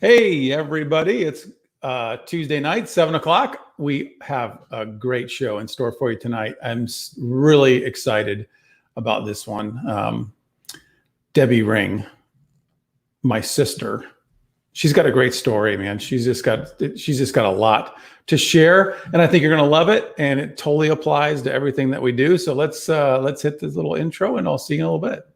Hey, everybody. It's Tuesday night, 7 o'clock. We have a great show in store for you tonight. I'm really excited about this one. Debbie Ring, my sister, she's got a great story, man. She's just got a lot to share, and I think you're going to love it. And it totally applies to everything that we do. So let's hit this little intro, and I'll see you in a little bit.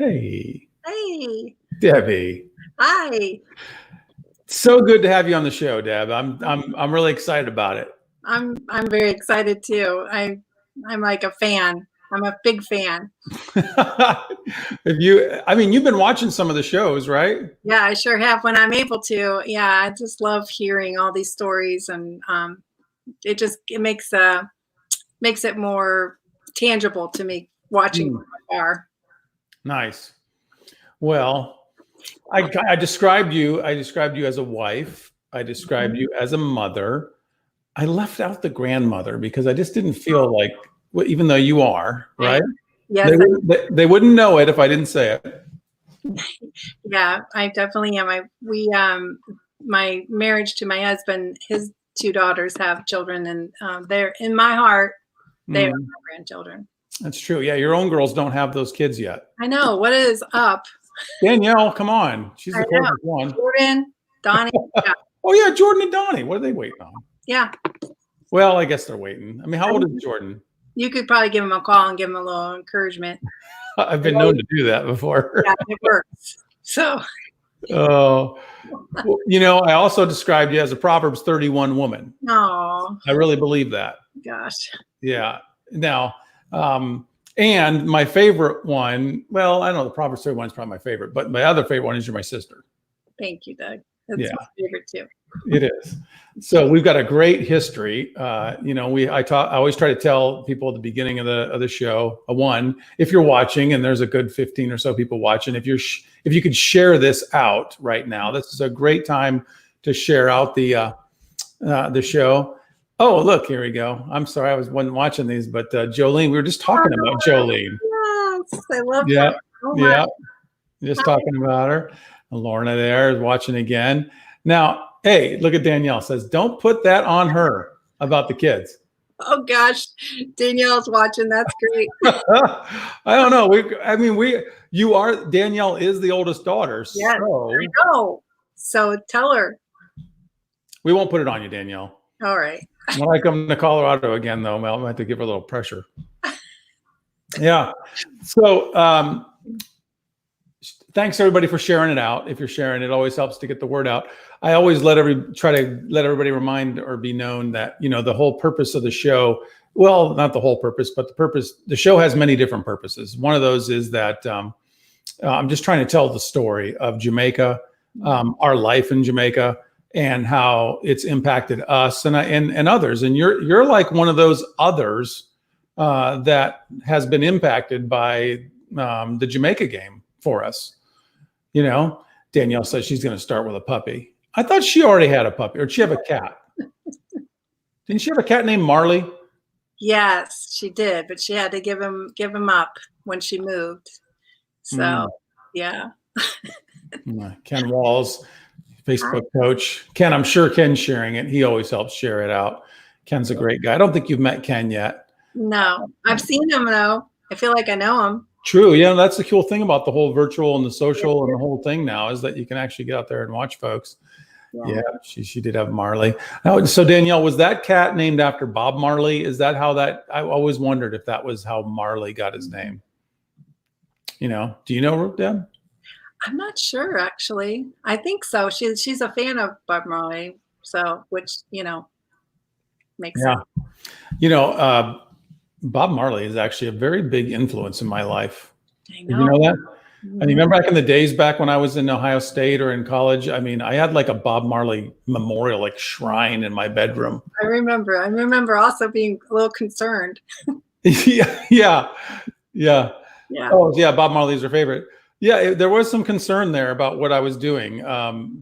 Hey, Debbie. hi. So good to have you on the show, Deb. I'm really excited about it. I'm very excited too. I'm like a fan. I'm a big fan. You've been watching some of the shows, right? Yeah, I sure have when I'm able to. Yeah, I just love hearing all these stories, and it makes it more tangible to me watching from afar. Nice. Well, I described you as a wife. I described you as a mother. I left out the grandmother because I just didn't feel like, even though you are, right? Yes. They wouldn't know it if I didn't say it. Yeah, I definitely am. My marriage to my husband, his two daughters have children, and they're in my heart. They are my grandchildren. That's true. Yeah, your own girls don't have those kids yet. I know. What is up? Danielle, come on. She's the closest one. Jordan, Donnie. Yeah. Oh, yeah, Jordan and Donnie. What are they waiting on? Yeah. Well, I guess they're waiting. I mean, how old is Jordan? You could probably give him a call and give him a little encouragement. I've been known to do that before. Yeah, it works. So. Oh, well, I also described you as a Proverbs 31 woman. Oh. I really believe that. Gosh. Yeah. Now, and my favorite one, well, I don't know, the Proverbs 31 is probably my favorite, but my other favorite one is you're my sister. Thank you, Doug. That's my favorite too. It is. So we've got a great history. I always try to tell people at the beginning of the show, if you're watching, and there's a good 15 or so people watching, if you could share this out right now, this is a great time to share out the show. Oh, look, here we go. I'm sorry, I wasn't watching these, but Jolene, we were just talking about Jolene. Yes, I love her. Yeah, yeah, just talking about her. Lorna there is watching again. Now, hey, look at Danielle says, don't put that on her about the kids. Oh gosh, Danielle's watching. That's great. I don't know. Danielle is the oldest daughter. Yes, so I know. So tell her. We won't put it on you, Danielle. All right. When I come to Colorado again, though, Mel, I might have to give her a little pressure. Yeah. So thanks everybody for sharing it out. If you're sharing, it always helps to get the word out. I always try to let everybody remind or be known that, the whole purpose of the show, well, not the whole purpose, but the show has many different purposes. One of those is that I'm just trying to tell the story of Jamaica, our life in Jamaica, and how it's impacted us and others. And you're like one of those others that has been impacted by the Jamaica game for us. Danielle says she's going to start with a puppy. I thought she already had a puppy, or did she have a cat? Didn't she have a cat named Marley? Yes, she did, but she had to give him up when she moved. So, yeah. Ken Walls, Facebook coach. Ken, I'm sure Ken's sharing it. He always helps share it out. Ken's a great guy. I don't think you've met Ken yet. No, I've seen him though. I feel like I know him. True. Yeah, that's the cool thing about the whole virtual and the social and the whole thing now is that you can actually get out there and watch folks. Yeah, she did have Marley. Now, so Danielle, was that cat named after Bob Marley? Is that how I always wondered if that was how Marley got his name. Do you know, Deb? I'm not sure, actually. I think so. She's a fan of Bob Marley, so which makes sense. Bob Marley is actually a very big influence in my life. I Did you know that? And you remember back in the days, back when I was in Ohio State or in college, I mean, I had like a Bob Marley memorial, like shrine in my bedroom. I remember also being a little concerned. Yeah, yeah, yeah. Yeah. Oh, yeah. Bob Marley's her favorite. Yeah, there was some concern there about what I was doing,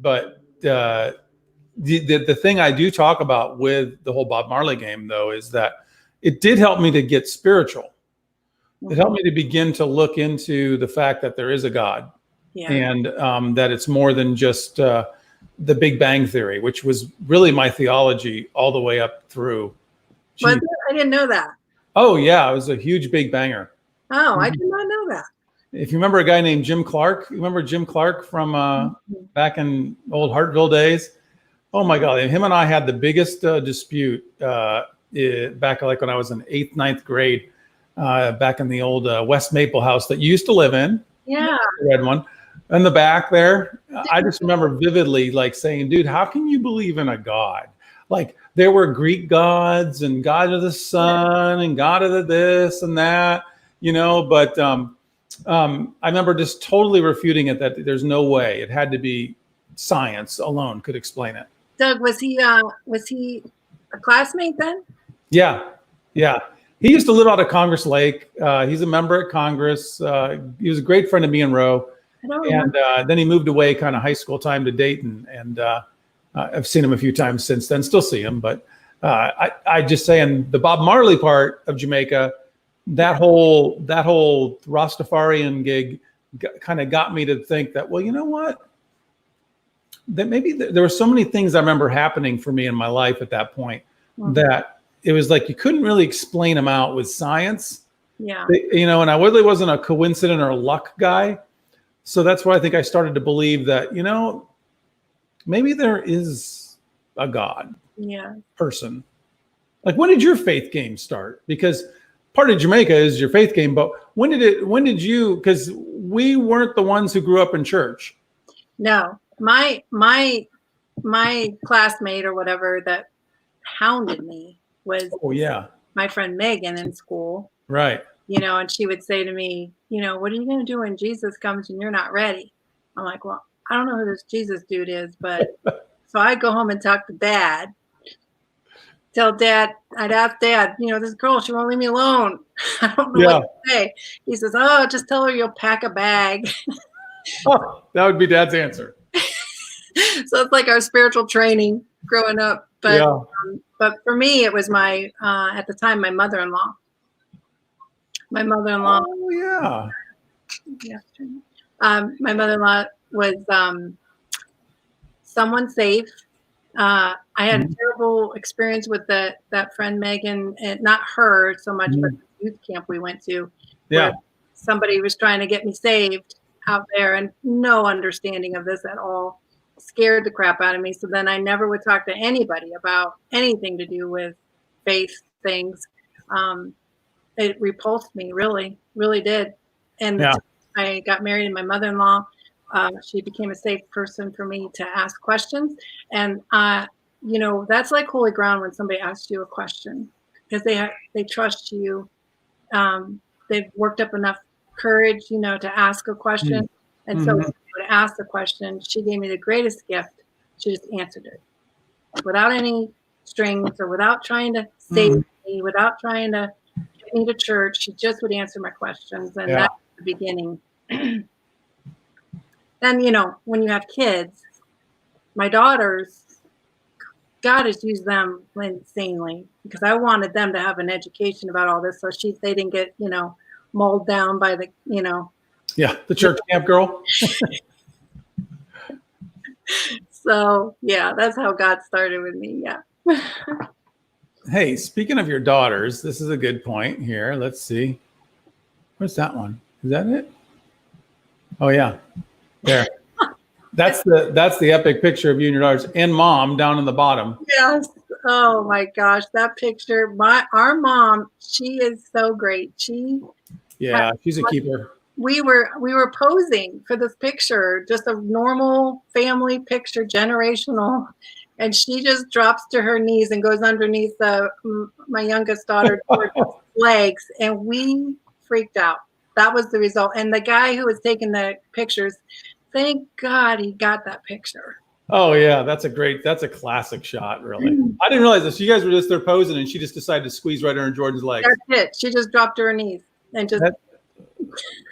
but the thing I do talk about with the whole Bob Marley game, though, is that it did help me to get spiritual. It helped me to begin to look into the fact that there is a God, Yeah. and that it's more than just the Big Bang Theory, which was really my theology all the way up through. But I didn't know that. Oh, yeah. I was a huge Big Banger. Oh, I did not know that. If you remember a guy named Jim Clark, you remember Jim Clark from back in old Hartville days? Oh, my God. Him and I had the biggest dispute back like when I was in 8th, 9th grade, back in the old West Maple house that you used to live in. Yeah. The red one. In the back there, I just remember vividly like saying, dude, how can you believe in a God? Like there were Greek gods and God of the sun and God of the this and that, but I remember just totally refuting it, that there's no way. It had to be science alone could explain it. Doug, was he a classmate then? Yeah. Yeah. He used to live out of Congress Lake. He's a member at Congress. He was a great friend of me and Roe. And then he moved away kind of high school time to Dayton. And I've seen him a few times since then, still see him. But I just saying the Bob Marley part of Jamaica, that whole Rastafarian gig kind of got me to think that, well, you know what? That maybe there were so many things I remember happening for me in my life at that point that it was like you couldn't really explain them out with science. Yeah. And I really wasn't a coincident or luck guy. So that's why I think I started to believe that, maybe there is a God person. Like, when did your faith game start? Because part of Jamaica is your faith game, but when did you, because we weren't the ones who grew up in church. No, my classmate or whatever that hounded me was my friend Megan in school. Right. And she would say to me, what are you going to do when Jesus comes and you're not ready? I'm like, well, I don't know who this Jesus dude is, but so I'd go home and talk to Dad. I'd ask Dad, this girl, she won't leave me alone. I don't know what to say. He says, oh, just tell her you'll pack a bag. Oh, that would be Dad's answer. So it's like our spiritual training growing up. But but for me, it was at the time, my mother-in-law. My mother-in-law. Oh, yeah. My mother-in-law was someone safe. I had a terrible experience with that friend Megan, and not her so much, but the youth camp we went to. Yeah. Where somebody was trying to get me saved out there, and no understanding of this at all. Scared the crap out of me. So then I never would talk to anybody about anything to do with faith things. It repulsed me, really, really did. And I got married, and my mother-in-law, she became a safe person for me to ask questions. And, that's like holy ground when somebody asks you a question, because they trust you. They've worked up enough courage, to ask a question. And so when I would ask the question, she gave me the greatest gift. She just answered it without any strings or without trying to save me, without trying to get me to church. She just would answer my questions. And that's the beginning. Then, when you have kids, my daughters, God has used them insanely, because I wanted them to have an education about all this. So they didn't get, mulled down by the, the church camp girl. So, that's how God started with me. Yeah. Hey, speaking of your daughters, this is a good point here. Let's see. Where's that one? Is that it? Oh, yeah. There. That's the epic picture of you and your daughters and Mom down in the bottom. Yes. Oh my gosh, that picture. Our mom, she is so great. She's a keeper. We were posing for this picture, just a normal family picture, generational, and she just drops to her knees and goes underneath my youngest daughter's legs, and we freaked out. that was the result. And the guy who was taking the pictures, thank God he got that picture. Oh yeah, that's a classic shot, really. I didn't realize this. You guys were just there posing, and she just decided to squeeze right under Jordan's legs. That's it. She just dropped to her knees and just.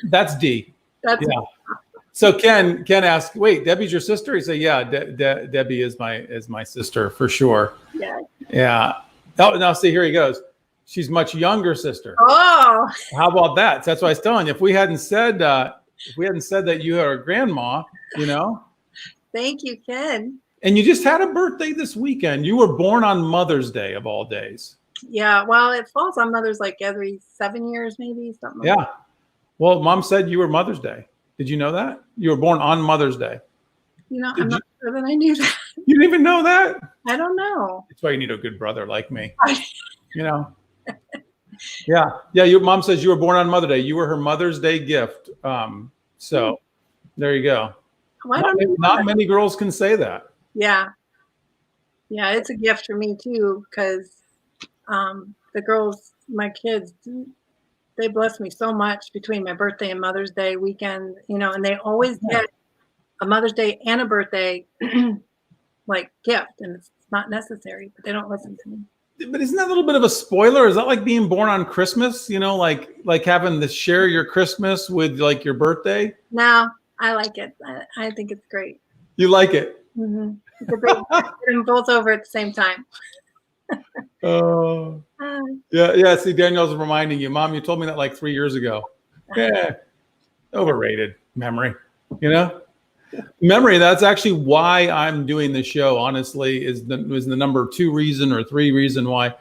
That's D. That's yeah. So Ken asked, "Wait, Debbie's your sister?" He said, "Yeah, Debbie is my sister for sure." Yeah. Yeah. Oh, now see, here he goes. She's much younger sister. Oh. How about that? That's what I was telling you. If we hadn't said that you are a grandma, you know. Thank you, Ken. And you just had a birthday this weekend. You were born on Mother's Day of all days. Yeah. Well, it falls on Mother's like every 7 years, maybe something. Yeah. Like that. Well, Mom said you were Mother's Day. Did you know that? You were born on Mother's Day. I'm not sure that I knew that. You didn't even know that? I don't know. That's why you need a good brother like me. You know? Yeah. Your mom says you were born on Mother's Day. You were her Mother's Day gift. So there you go. Not many girls can say that. Yeah. Yeah, it's a gift for me too, because the girls, my kids, they bless me so much between my birthday and Mother's Day weekend, you know, and they always get a Mother's Day and a birthday like gift, and it's not necessary, but they don't listen to me. But isn't that a little bit of a spoiler? Is that like being born on Christmas? You know, like having to share your Christmas with like your birthday? No, I like it. I think it's great. You like it? Mm-hmm. It's a great get them both over at the same time. Oh. Yeah. See, Danielle's reminding you, Mom, you told me that like 3 years ago. Yeah. Overrated memory, you know? Memory, that's actually why I'm doing this show, honestly, was the number 2 reason or 3 reason why.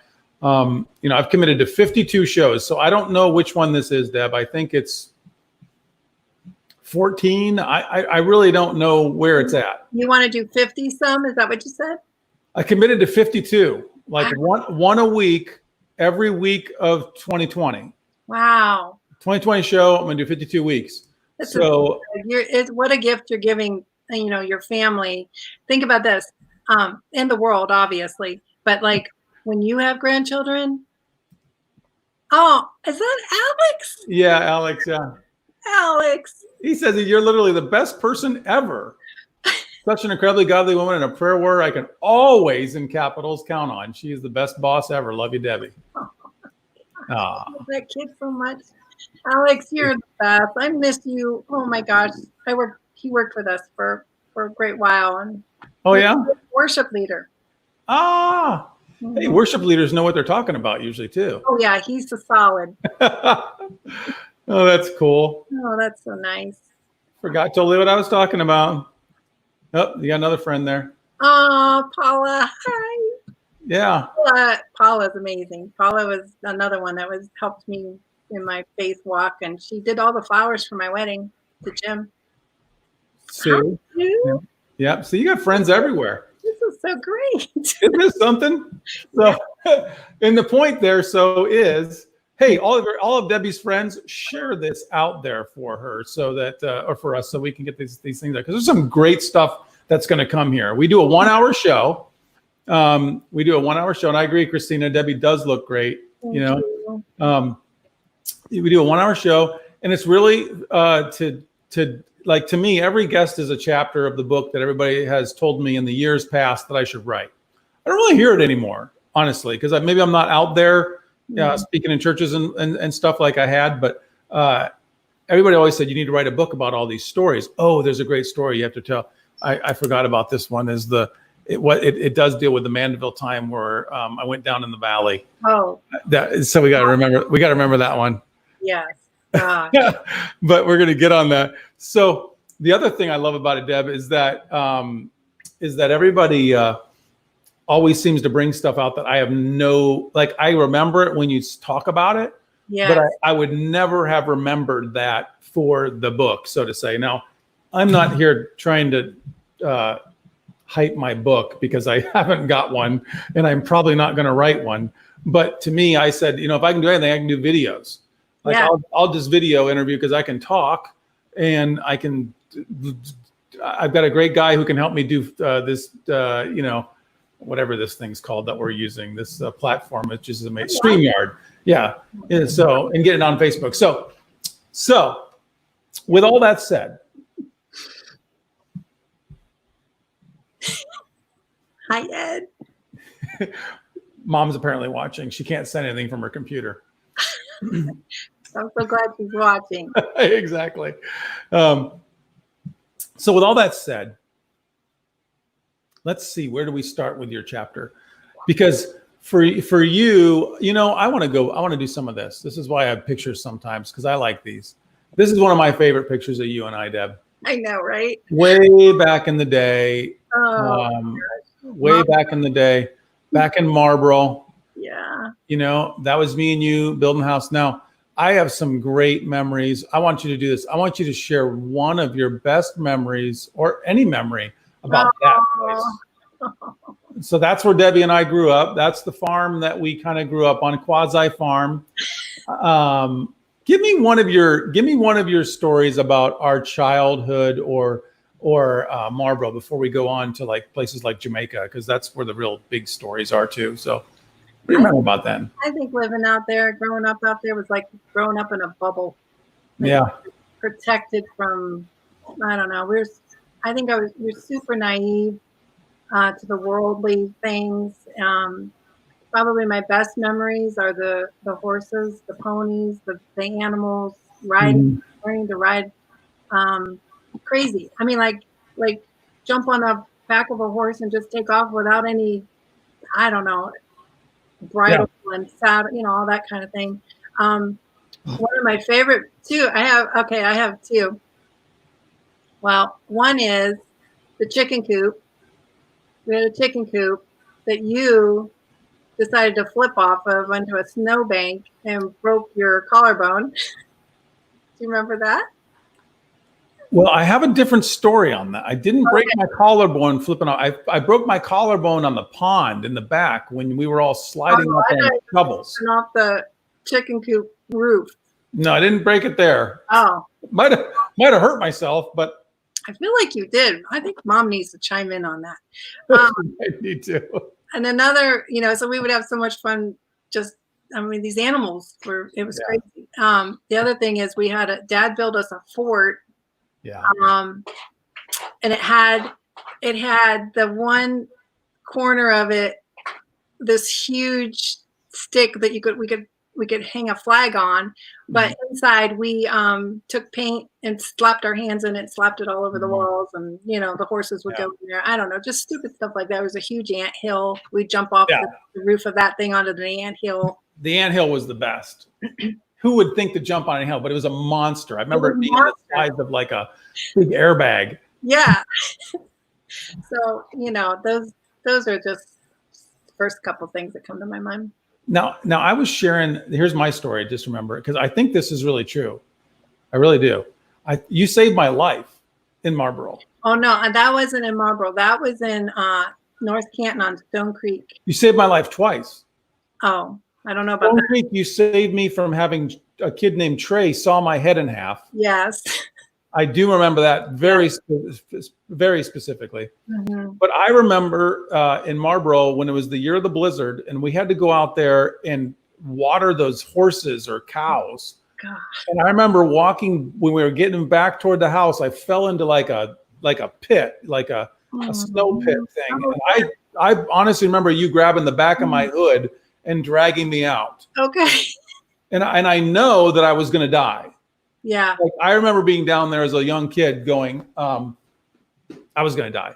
I've committed to 52 shows. So I don't know which one this is, Deb. I think it's 14. I really don't know where it's at. You want to do 50 some? Is that what you said? I committed to 52, like one a week, every week of 2020. Wow. 2020 show, I'm going to do 52 weeks. So what a gift you're giving, your family. Think about this, in the world, obviously, but like when you have grandchildren. Oh, is that Alex? Yeah, Alex. Yeah. Alex. He says that you're literally the best person ever. Such an incredibly godly woman and a prayer warrior I can always, in capitals, count on. She is the best boss ever. Love you, Debbie. I love that kid so much. Alex, you're the best. I miss you. Oh my gosh. He worked with us for a great while. And oh yeah? Worship leader. Ah. Mm-hmm. Hey, worship leaders know what they're talking about usually too. Oh yeah, he's a solid. Oh, that's cool. Oh, that's so nice. Forgot totally what I was talking about. Oh, you got another friend there. Oh, Paula. Hi. Yeah. Paula's amazing. Paula was another one that helped me in my faith walk, and she did all the flowers for my wedding, the gym. Sue. Yeah. So you got friends everywhere. This is so great. Isn't this something? So, and the point there, is, hey, all of Debbie's friends, share this out there for her, so that, or for us, so we can get these things out, because there's some great stuff that's going to come here. We do a 1 hour show. And I agree, Christina. Debbie does look great. Thank you. We do a 1 hour show, and it's really to me, every guest is a chapter of the book that everybody has told me in the years past that I should write. I don't really hear it anymore, honestly, because maybe I'm not out there speaking in churches and stuff like I had, but everybody always said you need to write a book about all these stories. Oh, there's a great story you have to tell. I forgot about this one. It does deal with the Mandeville time where I went down in the valley. Oh, so we got to remember that one. Yes. But we're going to get on that. So the other thing I love about it, Deb, is that everybody always seems to bring stuff out that I have I remember it when you talk about it, but I would never have remembered that for the book, so to say. Now, I'm not here trying to hype my book because I haven't got one, and I'm probably not going to write one. But to me, I said, if I can do anything, I can do videos. I'll just video interview because I can talk, and I've got a great guy who can help me do this, whatever this thing's called that we're using, this platform, which is amazing. StreamYard. Yeah. So, and get it on Facebook. So So with all that said, Hi, Ed. Mom's apparently watching. She can't send anything from her computer. I'm so glad she's watching. Exactly. So with all that said, let's see, where do we start with your chapter? Because for you, I want to do some of this. This is why I have pictures sometimes, because I like these. This is one of my favorite pictures of you and I, Deb. I know, right? Way back in the day. Oh, Back in the day, back in Marlboro. yeah. That was me and you building a house. Now, I have some great memories. I want you to do this. I want you to share one of your best memories or any memory about that place. So that's where Debbie and I grew up. That's the farm that we kind of grew up on, quasi farm. Give me one of your stories about our childhood or Marlboro before we go on to like places like Jamaica, because that's where the real big stories are too. So what do you remember about then? I think living out there, growing up out there was like growing up in a bubble. Like, yeah. Protected from, I don't know. We're super naive to the worldly things. Probably my best memories are the horses, the ponies, the animals, riding, learning to ride. Crazy. I mean, like jump on the back of a horse and just take off without any, I don't know, bridle and saddle, all that kind of thing. One of my favorite too. I have two. Well, one is the chicken coop. We had a chicken coop that you decided to flip off of onto a snowbank and broke your collarbone. Do you remember that? Well, I have a different story on that. I didn't break my collarbone flipping off. I broke my collarbone on the pond in the back when we were all sliding up on shovels. Off the chicken coop roof. No, I didn't break it there. Oh. Might have hurt myself, but I feel like you did. I think Mom needs to chime in on that. I need to. And another, so we would have so much fun. These animals it was crazy. The other thing is Dad built us a fort. Yeah. And it had the one corner of it, this huge stick that we could hang a flag on, but inside we took paint and slapped our hands in it, slapped it all over the walls, and the horses would go in there. I don't know, just stupid stuff like that. It was a huge ant hill. We'd jump off the roof of that thing onto the ant hill. The ant hill was the best. Who would think to jump on a hill? But it was a monster. I remember it being the size of like a big airbag. Yeah. So those are just the first couple things that come to my mind. Now I was sharing. Here's my story. Just remember, because I think this is really true. I really do. You saved my life in Marlboro. Oh no, and that wasn't in Marlboro. That was in North Canton on Stone Creek. You saved my life twice. Oh, I don't know about Stone Creek, you saved me from having a kid named Trey saw my head in half. Yes. I do remember that very specifically. Mm-hmm. But I remember in Marlboro when it was the year of the blizzard and we had to go out there and water those horses or cows. Gosh. And I remember walking when we were getting back toward the house, I fell into like a pit, like a snow pit thing. And I honestly remember you grabbing the back of my hood and dragging me out. Okay. And I know that I was going to die. Yeah. Like, I remember being down there as a young kid going, I was going to die.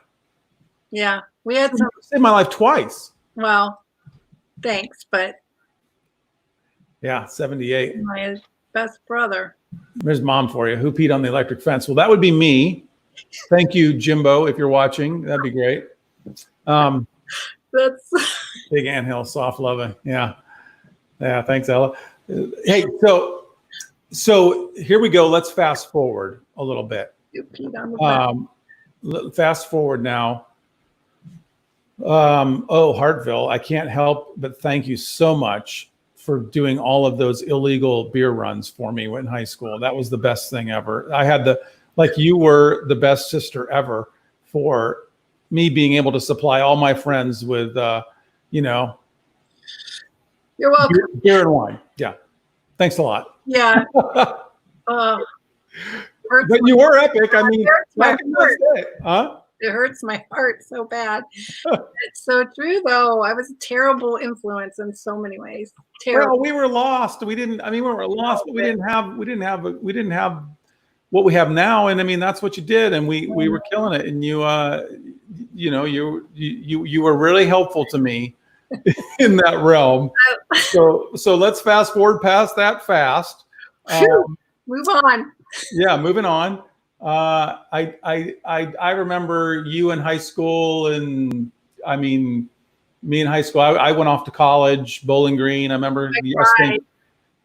Yeah. We had some. Saved my life twice. Well, thanks, but. Yeah, 78. My best brother. There's Mom for you. Who peed on the electric fence? Well, that would be me. Thank you, Jimbo, if you're watching. That'd be great. That's big anthill, soft loving. Yeah. Yeah. Thanks, Ella. Hey, so here we go. Let's fast forward a little bit. You peed on the fast forward now. Hartville, I can't help but thank you so much for doing all of those illegal beer runs for me in high school. That was the best thing ever. I had you were the best sister ever for me being able to supply all my friends with, You're welcome. Beer and wine. Yeah. Thanks a lot. Yeah. Oh, hurts But my, you were epic. I mean, hurts my back in heart. those days, huh? It hurts my heart so bad. It's so true, though. I was a terrible influence in so many ways. Terrible. Well, we were lost. We didn't. I mean, we were lost, but we didn't have what we have now. And I mean, that's what you did, and we were killing it. And you were really helpful to me in that realm. So let's fast forward past that fast. Move on. Yeah, moving on. I remember you in high school, and I mean, me in high school. I went off to college, Bowling Green. I remember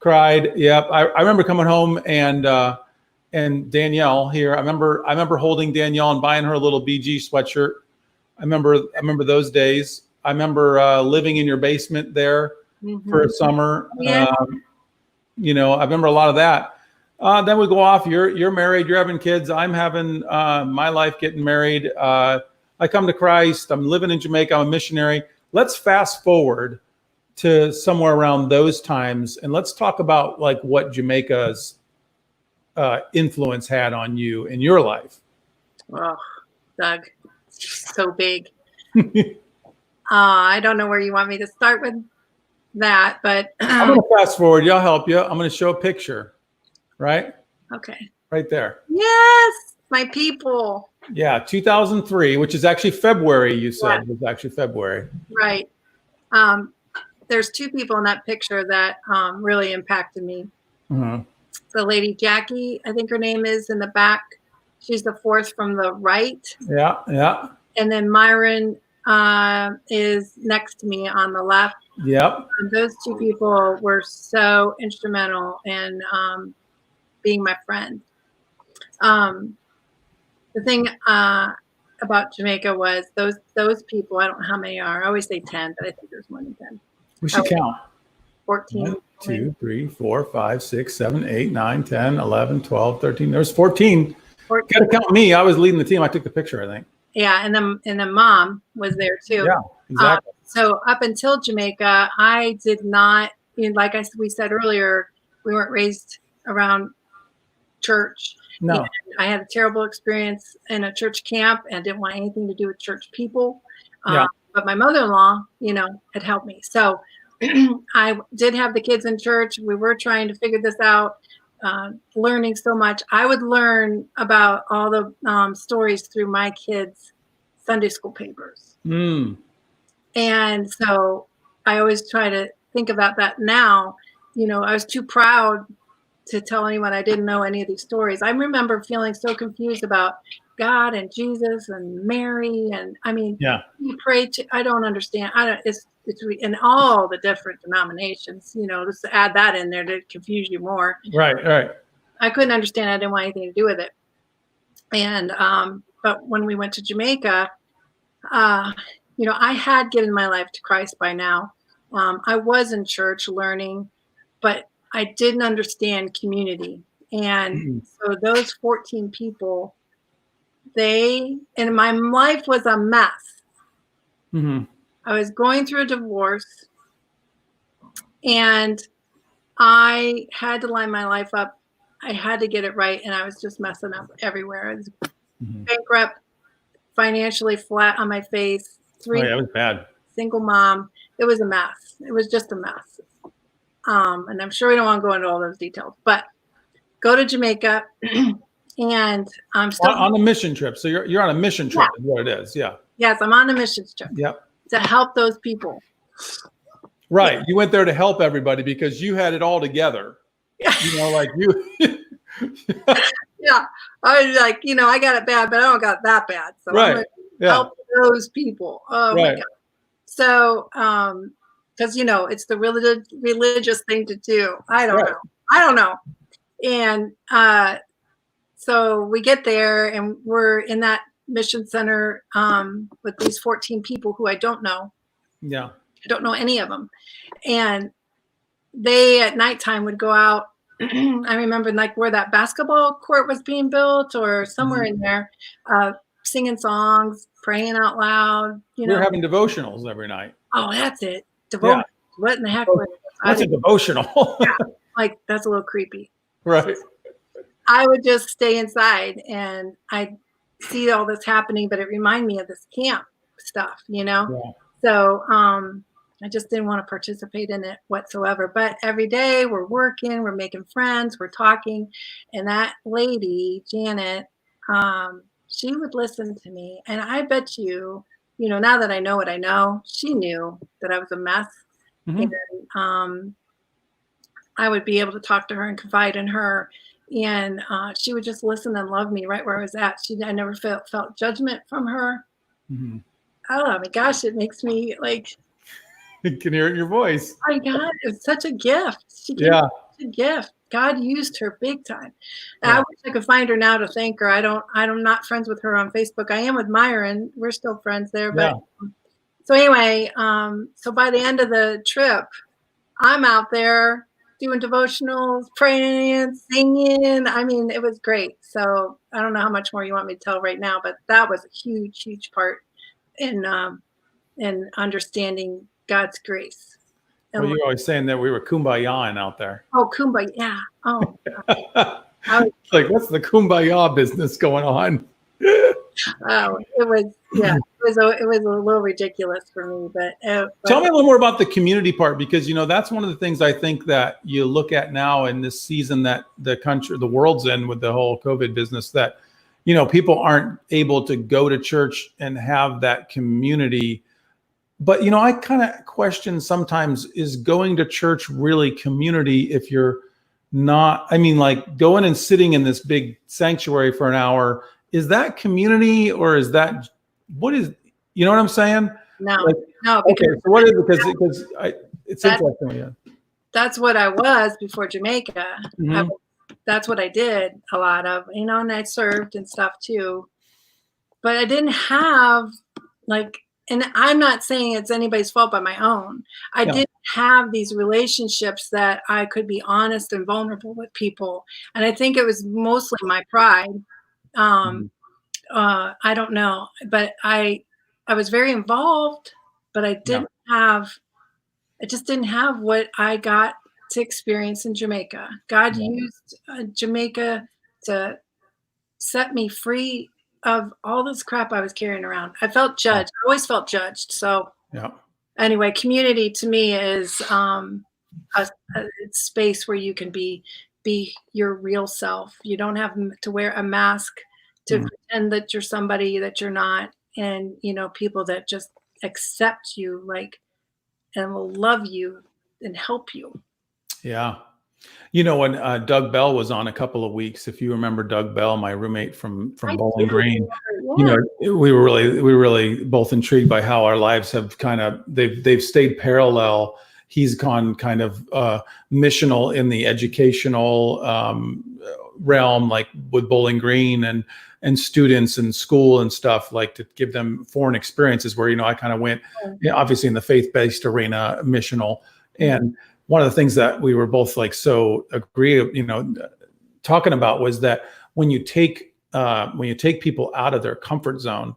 cried. Yep. I remember coming home and Danielle here. I remember holding Danielle and buying her a little BG sweatshirt. I remember those days. I remember living in your basement there for a summer. Yeah. I remember a lot of that. Then we go off. You're married. You're having kids. I'm having my life, getting married. I come to Christ. I'm living in Jamaica. I'm a missionary. Let's fast forward to somewhere around those times, and let's talk about like what Jamaica's influence had on you in your life. Oh, Doug, so big. I don't know where you want me to start with that, but I'm going to fast forward. Y'all help you. I'm going to show a picture. Right? Okay. Right there. Yes, my people. Yeah, 2003, which is actually February, you said. Was actually February. Right. There's two people in that picture that really impacted me. Mm-hmm. The lady Jackie, I think her name is, in the back. She's the fourth from the right. Yeah, yeah. And then Myron is next to me on the left. Yep. And those two people were so instrumental in being my friend. The thing about Jamaica was those people, I don't know how many are. I always say 10, but I think there's more than 10. We should count. 14. 1, 2, 3, 4, 5, 6, 7, 8, 9, 10, 11, 12, 13. There's 14. 14. Got to count me. I was leading the team. I took the picture, I think. Yeah, and then Mom was there too. Yeah, exactly. So up until Jamaica, I did not, like we said earlier, we weren't raised around church. No. And I had a terrible experience in a church camp and didn't want anything to do with church people. But my mother-in-law, had helped me. So I did have the kids in church. We were trying to figure this out, learning so much. I would learn about all the stories through my kids' Sunday school papers. Mm. And so I always try to think about that now. I was too proud to tell anyone I didn't know any of these stories. I remember feeling so confused about God and Jesus and Mary. And I mean, you pray to, I don't understand. It's in all the different denominations, just to add that in there to confuse you more. Right. I couldn't understand. I didn't want anything to do with it. And, but when we went to Jamaica, I had given my life to Christ by now. I was in church learning, but I didn't understand community. And so those 14 people, and my life was a mess. Mm-hmm. I was going through a divorce and I had to line my life up. I had to get it right. And I was just messing up everywhere. I was bankrupt, financially flat on my face. It was bad. Single mom. It was a mess. It was just a mess. And I'm sure we don't want to go into all those details, but go to Jamaica and I'm still on a mission trip. So you're on a mission trip is what it is. Yeah. Yes, I'm on a mission trip. Yep. To help those people. Right. Yeah. You went there to help everybody because you had it all together. Like you. Yeah. I was like, I got it bad, but I don't got it that bad. So I'm going to help those people. Oh my God. So, because it's the religious thing to do. I don't know. And so we get there and we're in that mission center with these 14 people who I don't know. Yeah. I don't know any of them. And they at nighttime would go out. I remember like where that basketball court was being built or somewhere in there, singing songs, praying out loud. We're having devotionals every night. Oh, that's it. Devotion. Yeah. What in the heck was it? What's a devotional? Like that's a little creepy. Right. I would just stay inside and I'd see all this happening, but it reminded me of this camp stuff, Yeah. So I just didn't want to participate in it whatsoever. But every day we're working, we're making friends, we're talking. And that lady, Janet, she would listen to me. And I bet now that I know what I know, she knew that I was a mess. And Mhm. I would be able to talk to her and confide in her. And she would just listen and love me right where I was at. I never felt judgment from her. Mhm. Oh my gosh, it makes me like, You can hear it in your voice. oh my God, it's such a gift. She gave me Yeah. such a gift. God used her big time. And I Yeah. wish I could find her now to thank her. I'm not friends with her on Facebook. I am with Myron. We're still friends there. Yeah. But so anyway, so by the end of the trip, I'm out there doing devotionals, praying, singing. I mean, it was great. So I don't know how much more you want me to tell right now, but that was a huge, huge part in understanding God's grace. Well, And you're always saying that we were kumbayaing out there. oh, kumbaya. Yeah. Oh, I was, Like, what's the kumbaya business going on? oh, it was, yeah, it was a little ridiculous for me, but Tell me a little more about the community part, because that's one of the things I think that you look at now in this season that the world's in with the whole COVID business, that people aren't able to go to church and have that community. But I kind of question sometimes, is going to church really community if you're not? I mean, like going and sitting in this big sanctuary for an hour, is that community, or is that what is? You know what I'm saying? no, Like, no, okay, because so what is it? Because it's that, interesting. Yeah. that's what I was before Jamaica. Mhm. That's what I did a lot of, and I served and stuff too. But I didn't have like, and I'm not saying it's anybody's fault but my own. I Yeah. didn't have these relationships that I could be honest and vulnerable with people. And I think it was mostly my pride. Um, Mhm. I don't know, but I was very involved, but Yeah. I just didn't have what I got to experience in Jamaica. God Yeah. used Jamaica to set me free of all this crap I was carrying around. I felt judged. I always felt judged. So Yeah. anyway, community to me is a space where you can be your real self. You don't have to wear a mask to Mm. pretend that you're somebody that you're not, and people that just accept you and will love you and help you. Yeah. When Doug Bell was on a couple of weeks, if you remember Doug Bell, my roommate from I Bowling do. Green, Yeah. we were really both intrigued by how our lives have they've stayed parallel. He's gone kind of missional in the educational realm, like with Bowling Green and students in school and stuff, like to give them foreign experiences. Where I kind of went, obviously in the faith-based arena, missional. And one of the things that we were both like so agree, talking about was that when you take people out of their comfort zone,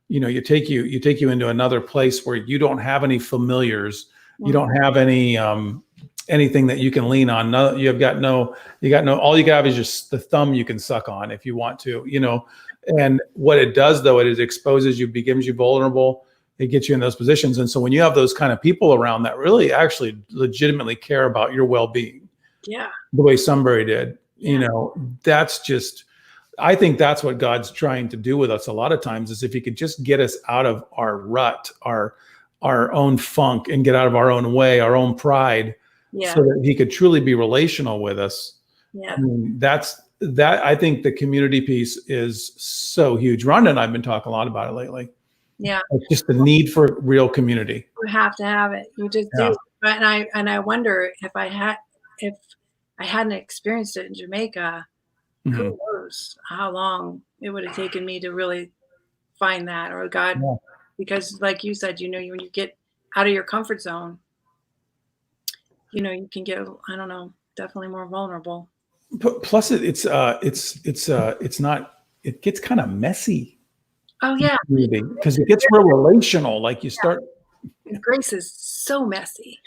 you take you into another place where you don't have any familiars, you don't have any anything that you can lean on. No, you got no, all you have is just the thumb you can suck on if you want to, And what it does, though, it exposes you, becomes you vulnerable. It gets you in those positions. And so when you have those kind of people around that really actually legitimately care about your well-being, Yeah. the way Sunbury did, Yeah. that's just, I think that's what God's trying to do with us a lot of times, is if he could just get us out of our rut, our own funk, and get out of our own way, our own pride, Yeah. so that he could truly be relational with us. Yeah. I mean, I think the community piece is so huge. Rhonda and I have been talking a lot about it lately. Yeah. It's just the need for real community. You have to have it. You just Yeah. do. And I wonder if I hadn't experienced it in Jamaica, Mhm. who knows how long it would have taken me to really find that, or God, Yeah. because like you said, when you get out of your comfort zone, you can get, I don't know, definitely more vulnerable. Plus, it's not. It gets kind of messy. Oh yeah. Because it gets real relational. Like you start. Grace is so messy.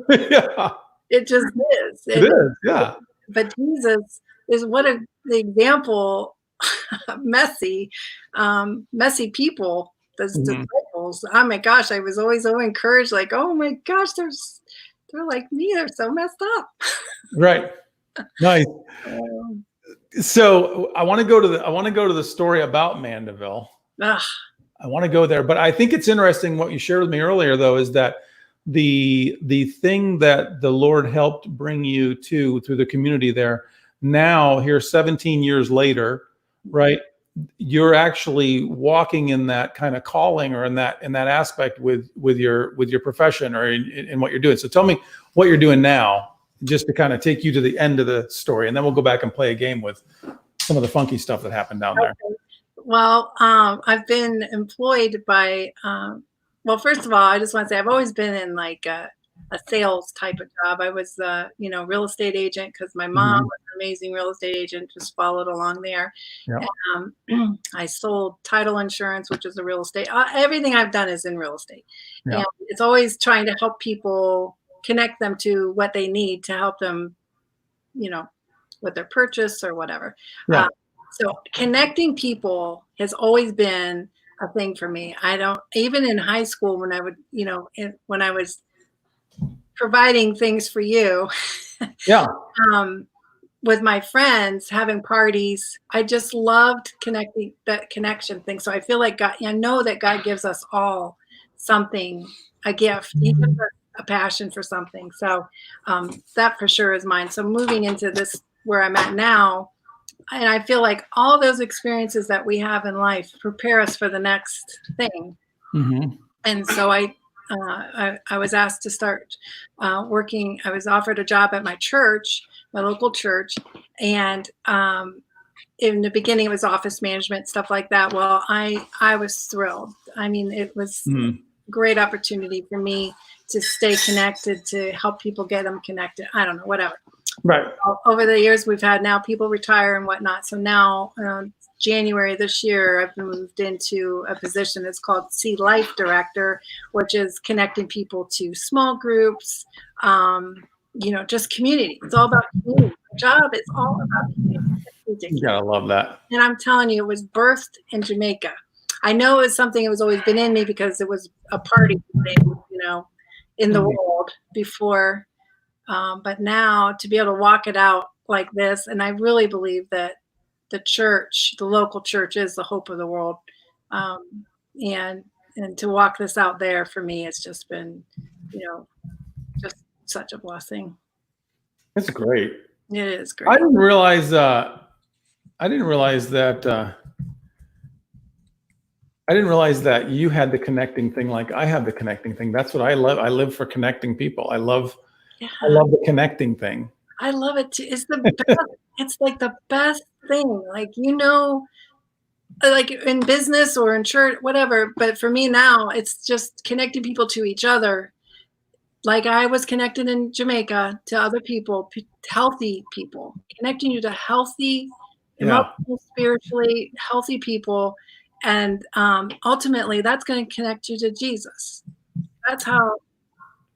Yeah, It just is. it is. Yeah. But Jesus is what the example messy, messy people, those Mhm. disciples. Oh my gosh, I was always so encouraged, like, oh my gosh, they're like me, they're so messed up. Right. Nice. Um, So I want to go to the story about Mandeville. ugh, I want to go there, but I think it's interesting what you shared with me earlier, though, is that the thing that the Lord helped bring you to through the community there. Now, here, 17 years later, right? You're actually walking in that kind of calling, or in that aspect with your profession, or in what you're doing. So tell me what you're doing now, just to kind of take you to the end of the story, and then we'll go back and play a game with some of the funky stuff that happened down there. okay. Well, I've been employed by, well, first of all, I just want to say I've always been in like a sales type of job. I was, real estate agent because my mom Mhm. was an amazing real estate agent, just followed along there. Yeah. I sold title insurance, which is a real estate. Everything I've done is in real estate. Yeah. And it's always trying to help people, connect them to what they need to help them, with their purchase or whatever. Yeah. So connecting people has always been a thing for me. I don't, even in high school when I would, when I was providing things for you, Yeah. um, with my friends, having parties, I just loved connecting, that connection thing. So I feel like God, I know that God gives us all something, a gift. He gives us a passion for something. So that for sure is mine. So moving into this, where I'm at now, and I feel like all those experiences that we have in life prepare us for the next thing. Mhm. And so I was asked to start working. I was offered a job at my church, my local church, and in the beginning it was office management, stuff like that. Well, I was thrilled. I mean, it was Mhm. a great opportunity for me to stay connected, to help people get them connected. I don't know, whatever. Right. Over the years, we've had now people retire and whatnot. So now, January this year, I've moved into a position that's called Sea Life Director, which is connecting people to small groups, just community. It's all about community. My job is all about community. It's You ridiculous. gotta love that. And I'm telling you, it was birthed in Jamaica. I know it's something that was always been in me because it was a party thing, in the Mhm. world before. But now to be able to walk it out like this, and I really believe that the church, the local church, is the hope of the world. Um, and to walk this out there for me, it's just been, just such a blessing. That's great. It is I great. didn't realize. I didn't realize that. I didn't realize that you had the connecting thing like I have the connecting thing. That's what I love. I live for connecting people. I love Yeah, the connecting thing. I love it too. It's the best. It's like the best thing. Like in business or in church, whatever. But for me now, it's just connecting people to each other. Like I was connected in Jamaica to other people, healthy people, connecting you to healthy, Yeah. emotionally, spiritually healthy people. And ultimately, that's going to connect you to Jesus. That's how,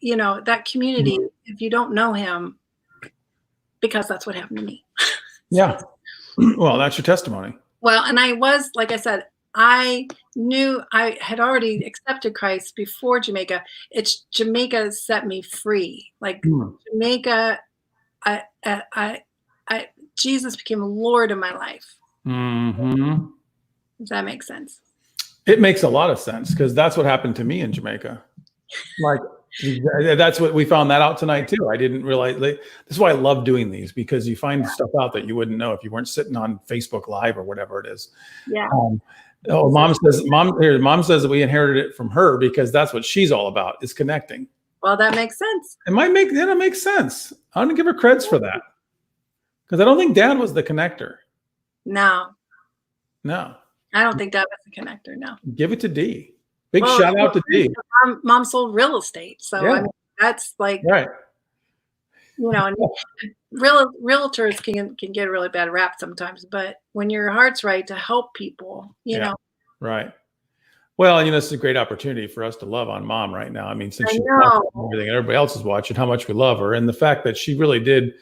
that community, if you don't know him, because that's what happened to me. Yeah. Well, that's your testimony. Well, and I was, like I said, I knew I had already accepted Christ before Jamaica. It's Jamaica set me free. Like Mm. Jamaica, I Jesus became Lord of my life. Mhm. Does that make sense? It makes a lot of sense, because that's what happened to me in Jamaica. Like, that's what we found that out tonight too. I didn't realize. This is why I love doing these, because you find stuff out that you wouldn't know if you weren't sitting on Facebook Live or whatever it is. Yeah. Mom says that we inherited it from her, because that's what she's all about, is connecting. Well, that makes sense. It makes sense. I'm gonna give her creds for that, because I don't think Dad was the connector. No, No, I don't think that was a connector. No. give it to D. Big Well, shout out to D. Mom sold real estate, so I Yeah. mean, that's like, Right. and realtors can get a really bad rap sometimes, but when your heart's right to help people, Yeah. Right. Well, this is a great opportunity for us to love on Mom right now. I mean, since I she's know. watching everything and everybody else is watching, how much we love her, and the fact that she really did.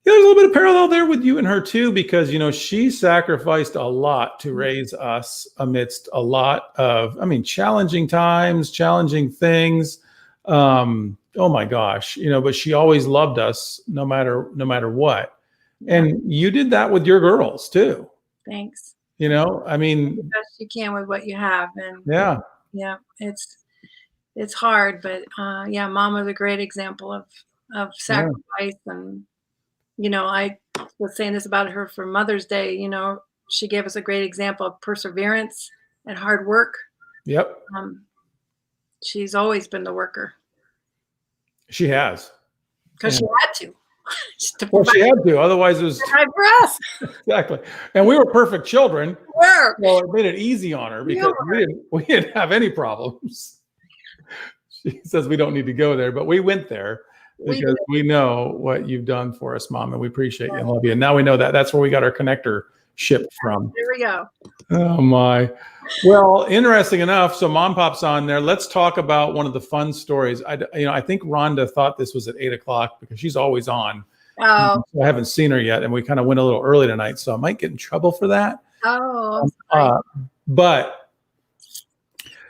there's a little bit of parallel there with you and her too, because she sacrificed a lot to raise us amidst a lot of, challenging times, challenging things. Oh my gosh, but she always loved us no matter what. And you did that with your girls too. Thanks. The best you can with what you have, and yeah, it's hard, but Mom was a great example of sacrifice, and I was saying this about her for Mother's Day. She gave us a great example of perseverance and hard work. Yep. She's always been the worker. She has. Because she had to. Well, she had to. Otherwise, it was for us. Exactly. And we were perfect children. Well, it made it easy on her because we didn't have any problems. She says we don't need to go there, but we went there because we know what you've done for us, Mom, and we appreciate you and love you. And now we know that. That's where we got our connector shipped from. There we go. Oh my. Well, interesting enough. So Mom pops on there. Let's talk about one of the fun stories. I think Rhonda thought this was at 8:00 because she's always on. Oh. So I haven't seen her yet, and we kind of went a little early tonight, so I might get in trouble for that. Oh. But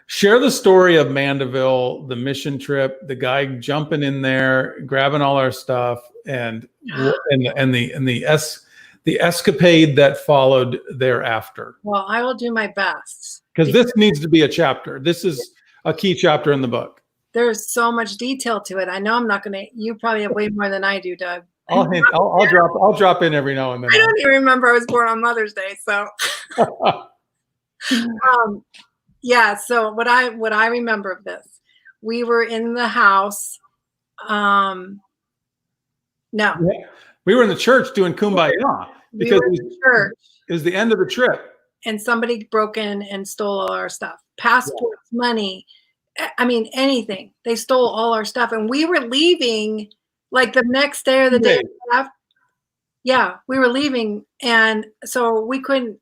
share the story of Mandeville, the mission trip, the guy jumping in there, grabbing all our stuff, and the escapade that followed thereafter. Well, I will do my best. Because this needs to be a chapter. This is a key chapter in the book. There's so much detail to it. I know I'm not going to. You probably have way more than I do, Doug. I'll drop in every now and then. I don't even remember I was born on Mother's Day, so. So what I remember of this, we were in the house. No. Yeah. We were in the church doing Kumbaya because it was the end of the trip. And somebody broke in and stole all our stuff. Passports, money, anything. They stole all our stuff. And we were leaving like the next day or the day after. Yeah, we were leaving. And so we couldn't,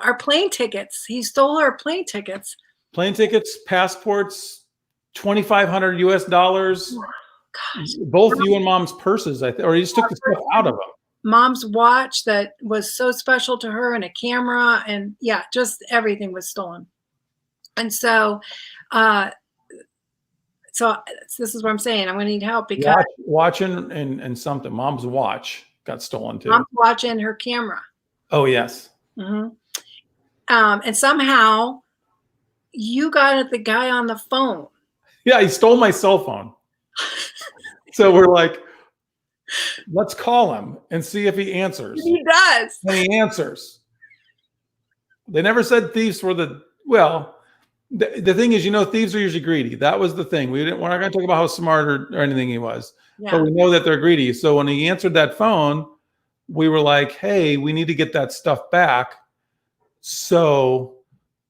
our plane tickets, he stole our plane tickets. Plane tickets, passports, $2,500 US. Gosh. Both you and Mom's purses, or he just took the stuff out of them. Mom's watch that was so special to her, and a camera, and just everything was stolen. And so, this is what I'm saying. I'm going to need help because watching and something. Mom's watch got stolen too. Mom's watch and her camera. Oh yes. Mm-hmm. And somehow you got at the guy on the phone. Yeah, he stole my cell phone. So we're like, let's call him and see if he answers. He does. And he answers. They never said thieves were the thing is, thieves are usually greedy. That was the thing. We're not going to talk about how smart or anything he was. Yeah. But we know that they're greedy. So when he answered that phone, we were like, hey, we need to get that stuff back. So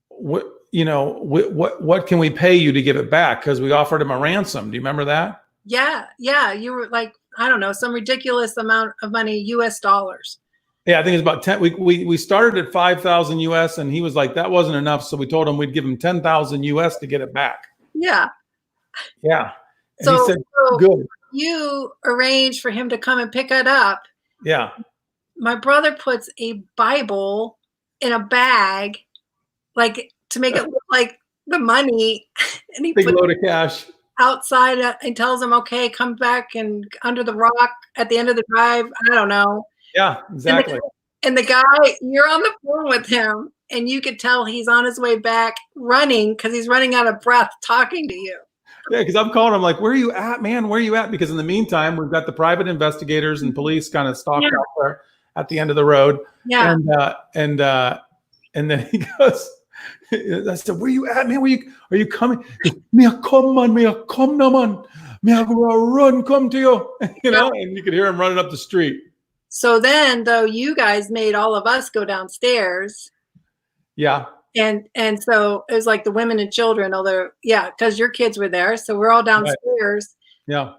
what can we pay you to give it back? Because we offered him a ransom. Do you remember that? Yeah. You were like, I don't know, some ridiculous amount of money, US dollars. Yeah, I think it's about 10. We started at 5,000 US, and he was like, that wasn't enough. So we told him we'd give him 10,000 US to get it back. Yeah. Yeah. And so, he said, good. You arranged for him to come and pick it up. Yeah. My brother puts a Bible in a bag, like to make it look like the money, and he big load of cash outside and tells him, okay, come back and under the rock at the end of the drive. I don't know. Yeah, exactly. And the guy, you're on the phone with him, and you could tell he's on his way back running because he's running out of breath talking to you. Yeah, because I'm calling him like, where are you at, man? Where are you at? Because in the meantime, we've got the private investigators and police kind of stalked out there at the end of the road. Yeah. And then he goes, I said, where you at, man? Are you coming? Me a come, man. Me a come now, man. Me a run, come to you. And you could hear him running up the street. So then, though, you guys made all of us go downstairs. Yeah. And so it was like the women and children, although, because your kids were there. So we're all downstairs. Right. Yeah.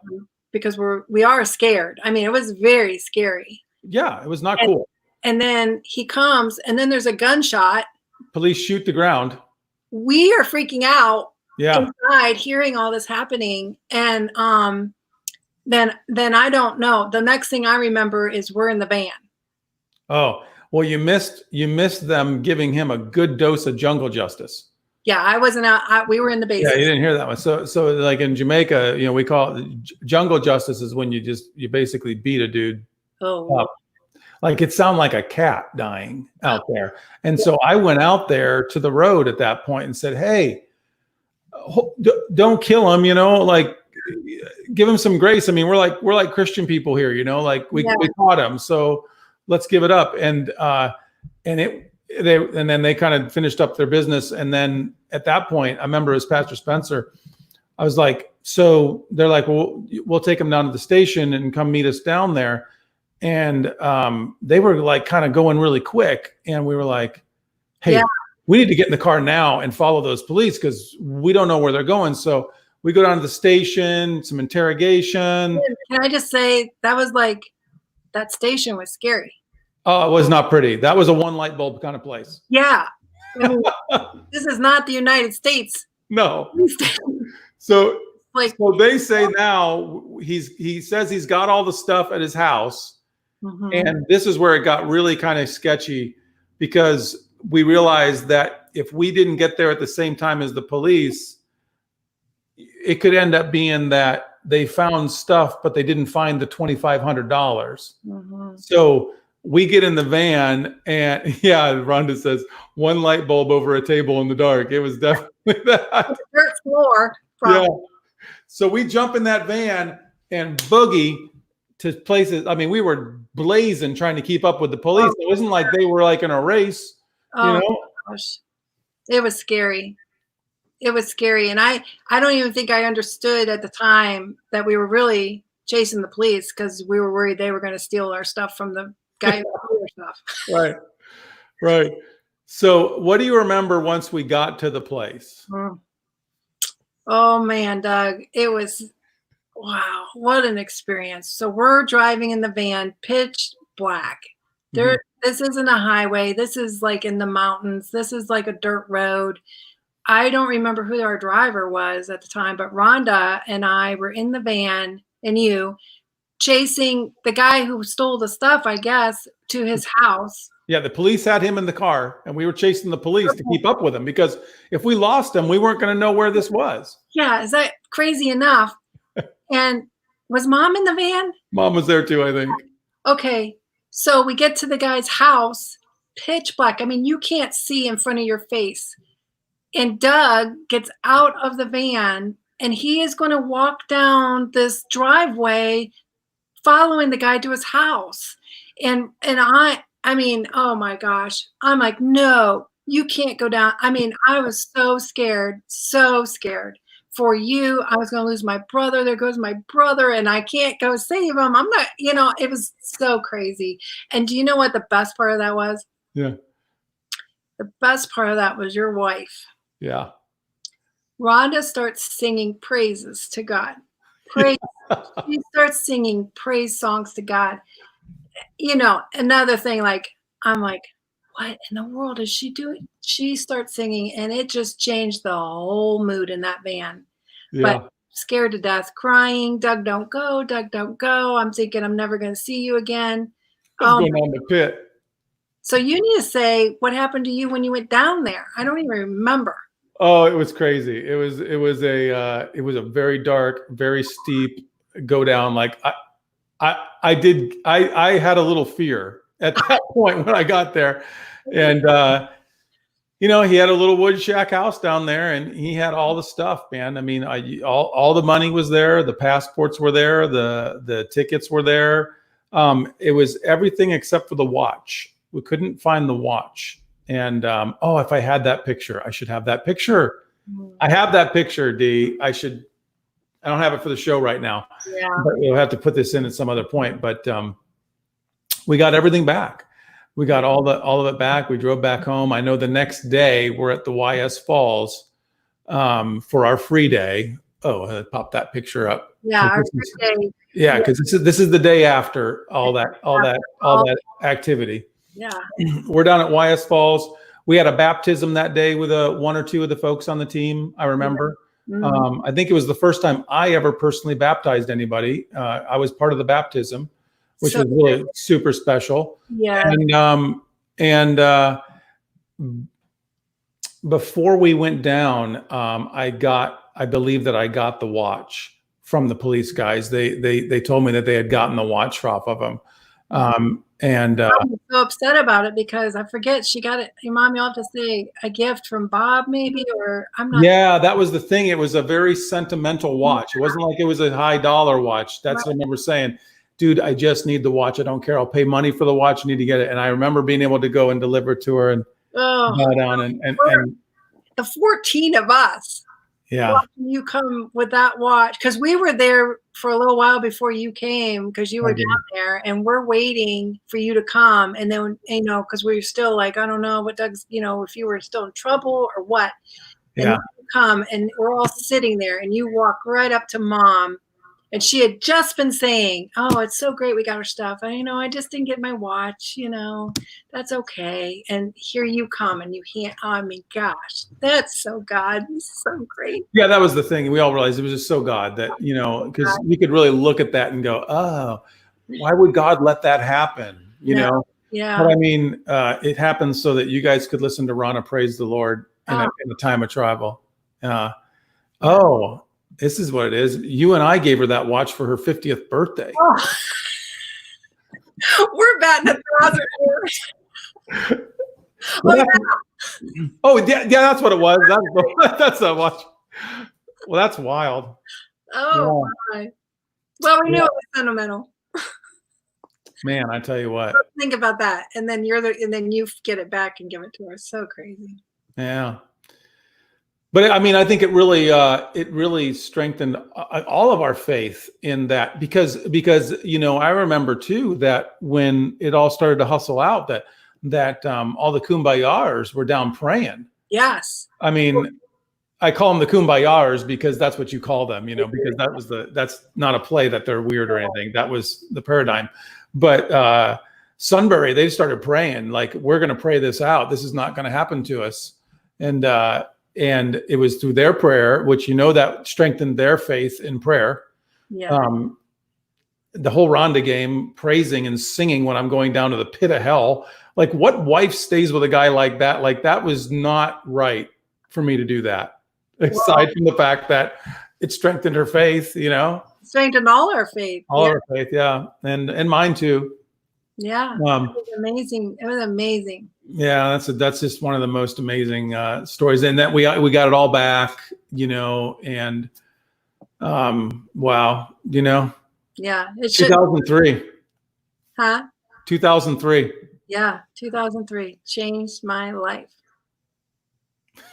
Because we are scared. I mean, it was very scary. Yeah, it was not cool. And then he comes, and then there's a gunshot. Police shoot the ground. We are freaking out inside, hearing all this happening. And then I don't know. The next thing I remember is we're in the van. Oh, well, you missed them giving him a good dose of jungle justice. Yeah, I wasn't out. We were in the Yeah, basement. you didn't hear that one. So like in Jamaica, we call it jungle justice is when you basically beat a dude Oh, up. Like it sounded like a cat dying out there. And so I went out there to the road at that point and said, hey, don't kill him, like give him some grace. I mean, we're like Christian people here, like we caught him. So let's give it up. And then they kind of finished up their business. And then at that point, I remember as Pastor Spencer, I was like, so they're like, well, we'll take him down to the station and come meet us down there. And they were like kind of going really quick. And we were like, hey, we need to get in the car now and follow those police because we don't know where they're going. So we go down to the station, some interrogation. Can I just say that station was scary. Oh, it was not pretty. That was a one light bulb kind of place. Yeah. I mean, this is not the United States. No. So they say now he says he's got all the stuff at his house. Mm-hmm. And this is where it got really kind of sketchy because we realized that if we didn't get there at the same time as the police, it could end up being that they found stuff, but they didn't find the $2,500. Mm-hmm. So we get in the van and Rhonda says one light bulb over a table in the dark. It was definitely that. Dirt floor. Probably. Yeah. So we jump in that van and boogie to places. I mean, we were blazing trying to keep up with the police. It wasn't like they were like in a race, Gosh. It was scary. It was scary. And I don't even think I understood at the time that we were really chasing the police because we were worried they were going to steal our stuff from the guy who stole our stuff. Right. So what do you remember once we got to the place? Oh man, Doug, it was, wow, what an experience. So we're driving in the van, pitch black. This isn't a highway. This is like in the mountains. This is like a dirt road. I don't remember who our driver was at the time, but Rhonda and I were in the van and you chasing the guy who stole the stuff, I guess, to his house. Yeah, the police had him in the car and we were chasing the police to keep up with him because if we lost him, we weren't going to know where this was. Yeah, is that crazy enough? And was Mom in the van? Mom was there too, I think. Okay, so we get to the guy's house, pitch black. I mean, you can't see in front of your face. And Doug gets out of the van and he is going to walk down this driveway following the guy to his house. And I mean, oh my gosh. I'm like, no, you can't go down. I mean, I was so scared for you. I was going to lose my brother. There goes my brother and I can't go save him. I'm not, it was so crazy. And do you know what the best part of that was? Yeah. The best part of that was your wife. Yeah. Rhonda starts singing praises to God. She starts singing praise songs to God. Another thing, I'm like, what in the world is she doing? She starts singing and it just changed the whole mood in that van. Yeah. But scared to death, crying, Doug, don't go. Doug, don't go. I'm thinking I'm never going to see you again. Going on the pit. So you need to say what happened to you when you went down there. I don't even remember. Oh, it was crazy. It was a very dark, very steep go down. Like I had a little fear at that point when I got there. And he had a little wood shack house down there and he had all the stuff, man. I mean, all the money was there, the passports were there, the tickets were there. It was everything except for the watch. We couldn't find the watch. And if I had that picture, I should have that picture. I have that picture, Dee. I don't have it for the show right now. Yeah. But we'll have to put this in at some other point. But we got everything back. We got all of it back. We drove back home. I know the next day we're at the YS Falls for our free day. Oh, I popped that picture up. Yeah, our free day. Yeah, because this is the day after all that activity. Yeah. We're down at YS Falls. We had a baptism that day with one or two of the folks on the team, I remember. I think it was the first time I ever personally baptized anybody. I was part of the baptism, which So was really super special. yeah. And before we went down, I believe that I got the watch from the police guys. They told me that they had gotten the watch off of them. And I was so upset about it because I forget she got it. Your mom, you'll have to say a gift from Bob, maybe, or I'm not. yeah, that was the thing. It was a very sentimental watch. It wasn't like it was a high dollar watch. That's what I remember saying, dude, I just need the watch. I don't care. I'll pay money for the watch. I need to get it. And I remember being able to go and deliver it to her and bow down and the 14 of us. yeah. Watching you come with that watch, because we were there for a little while before you came, because you were down there, and we're waiting for you to come. And then, because we were still like, I don't know what Doug's, if you were still in trouble or what. And Yeah. you come, and we're all sitting there, and you walk right up to Mom, and she had just been saying, "Oh, it's so great we got our stuff. I just didn't get my watch. That's okay." And here you come, and you hand. I mean, gosh, that's so God. This is so great. Yeah, that was the thing. We all realized it was just so God that, because you could really look at that and go, oh, why would God let that happen? Yeah. But I mean, it happens so that you guys could listen to Rana praise the Lord in a time of travel. This is what it is. You and I gave her that watch for her 50th birthday. Oh. We're batting 1,000 years. Yeah, that's what it was. That's a watch. Well, that's wild. Oh, my. Well, we knew it was sentimental. Man, I tell you what. Think about that, and then you get it back and give it to her. So crazy. Yeah. But I mean, I think it really strengthened all of our faith in that because I remember too that when it all started to hustle out that all the kumbayars were down praying. Yes. I mean, I call them the kumbayars because that's what you call them, because that's not a play that they're weird or anything. That was the paradigm. But Sunbury, they started praying like, we're going to pray this out. This is not going to happen to us. And it was through their prayer, which that strengthened their faith in prayer. Yeah. The whole Rhonda game, praising and singing when I'm going down to the pit of hell. Like, what wife stays with a guy like that? Like, that was not right for me to do that. Aside from the fact that it strengthened her faith, Strengthened all our faith. All our faith, yeah, and mine too. Yeah, it was amazing. It was amazing. Yeah, that's just one of the most amazing stories, and that we got it all back, and wow, Yeah, it should. 2003. Huh? 2003. Yeah, 2003 changed my life.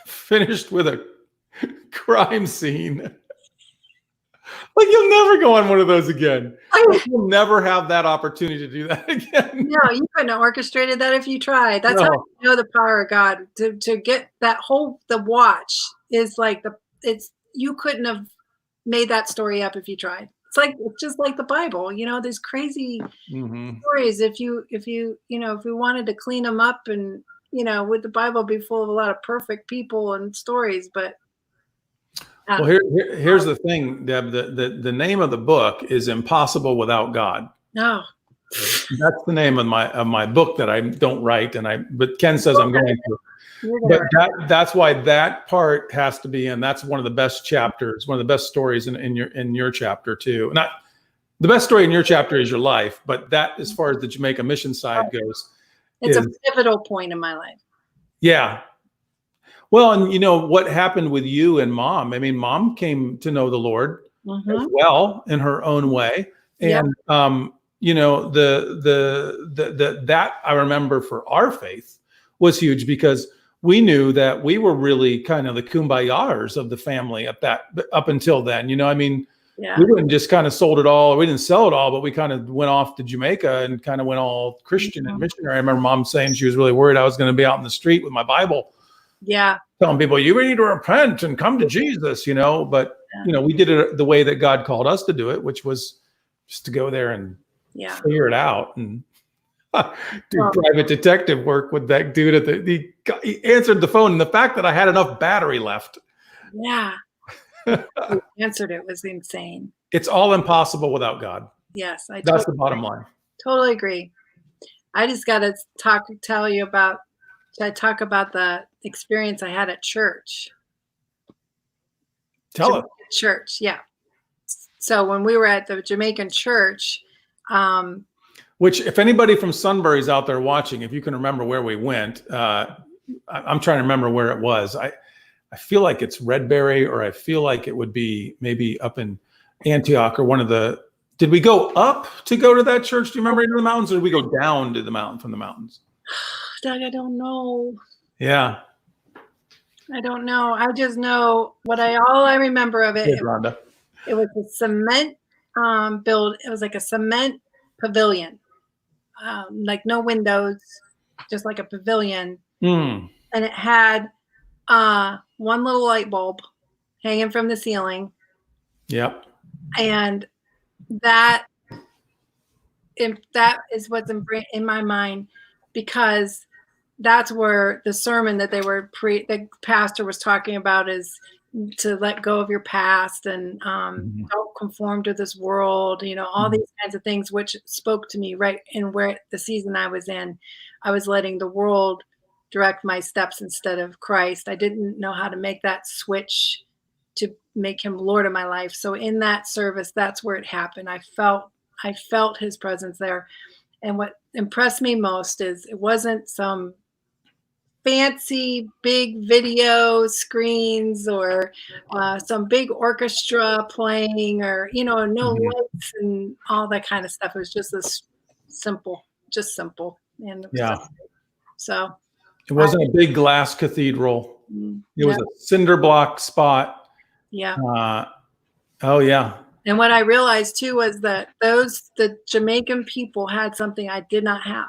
Finished with a crime scene. Like, you'll never go on one of those again. You'll never have that opportunity to do that again. No, you couldn't have orchestrated that if you tried. That's how you know the power of God. To get that the watch is like you couldn't have made that story up if you tried. It's just like the Bible, there's crazy stories. If we wanted to clean them up and, would the Bible be full of a lot of perfect people and stories, but. Well, here's the thing, Deb. The name of the book is Impossible Without God. No. That's the name of my book that I don't write, but Ken says I'm going to. But that's why that part has to be in. That's one of the best chapters, one of the best stories in your chapter too. Not the best story in your chapter is your life, but that, as far as the Jamaica mission side goes, it's a pivotal point in my life. Yeah. Well, and what happened with you and Mom? I mean, Mom came to know the Lord as well in her own way, and that I remember for our faith was huge because we knew that we were really kind of the kumbayars of the family up until then. I mean, we didn't just kind of sold it all. We didn't sell it all, but we kind of went off to Jamaica and kind of went all Christian and missionary. I remember Mom saying she was really worried I was going to be out in the street with my Bible. Yeah. Telling people, you need to repent and come to Jesus, but, we did it the way that God called us to do it, which was just to go there and figure it out and do private detective work with that dude he answered the phone. And the fact that I had enough battery left. Yeah. He answered it was insane. It's all impossible without God. Yes, I That's the bottom line. totally agree. I just got to talk about the experience I had at church. Tell us. Church, yeah. So when we were at the Jamaican church, which if anybody from Sunbury's out there watching, if you can remember where we went, I'm trying to remember where it was. I feel like it's Redberry, or I feel like it would be maybe up in Antioch or one of the. Did we go up to go to that church? Do you remember, into the mountains, or did we go down to the mountain from the mountains? Doug, I don't know. Yeah. I don't know. I just know all I remember of it. Rhonda. It was a cement build. It was like a cement pavilion, like no windows, just like a pavilion. And it had one little light bulb hanging from the ceiling. Yep. And that is what's in my mind, because that's where the sermon that the pastor was talking about is to let go of your past and don't conform to this world, all these kinds of things, which spoke to me right in where the season I was in. I was letting the world direct my steps instead of Christ. I didn't know how to make that switch to make him Lord of my life. So in that service, that's where it happened. I felt his presence there. And what impressed me most is it wasn't some fancy big video screens or some big orchestra playing, or no lights and all that kind of stuff. It was just this simple, and it was so it wasn't a big glass cathedral. It was a cinder block spot. Yeah. Oh yeah. And what I realized too was that the Jamaican people had something I did not have.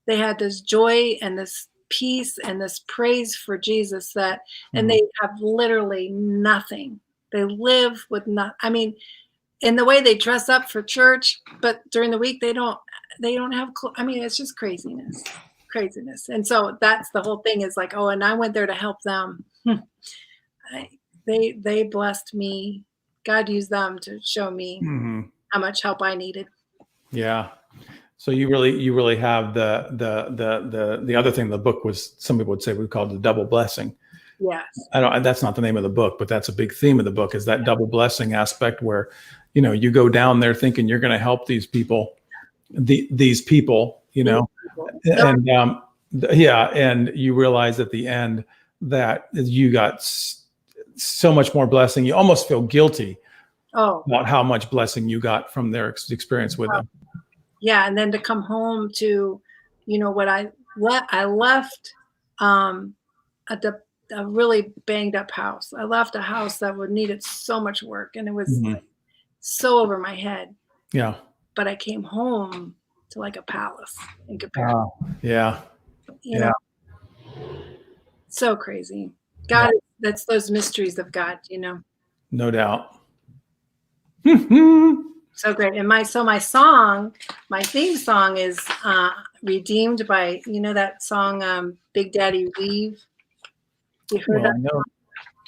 They had this joy and this peace and this praise for Jesus and they have literally nothing. They live with nothing. I mean, in the way they dress up for church, but during the week they don't have I mean, it's just craziness. And so that's the whole thing, is like, oh, and I went there to help them. They blessed me. God used them to show me how much help I needed. Yeah. So you really have the other thing. The book was, some people would say, we called the double blessing. Yes. That's not the name of the book, but that's a big theme of the book, is that double blessing aspect where, you go down there thinking you're going to help these people, and and you realize at the end that you got so much more blessing. You almost feel guilty about how much blessing you got from their experience with them. Yeah. And then to come home to, what I left at a really banged up house. I left a house that needed so much work, and it was so over my head. Yeah. But I came home to like a palace in comparison. Yeah. So crazy. God, that's those mysteries of God, No doubt. So great. And my theme song is Redeemed by, that song, Big Daddy Weave. You heard that? No.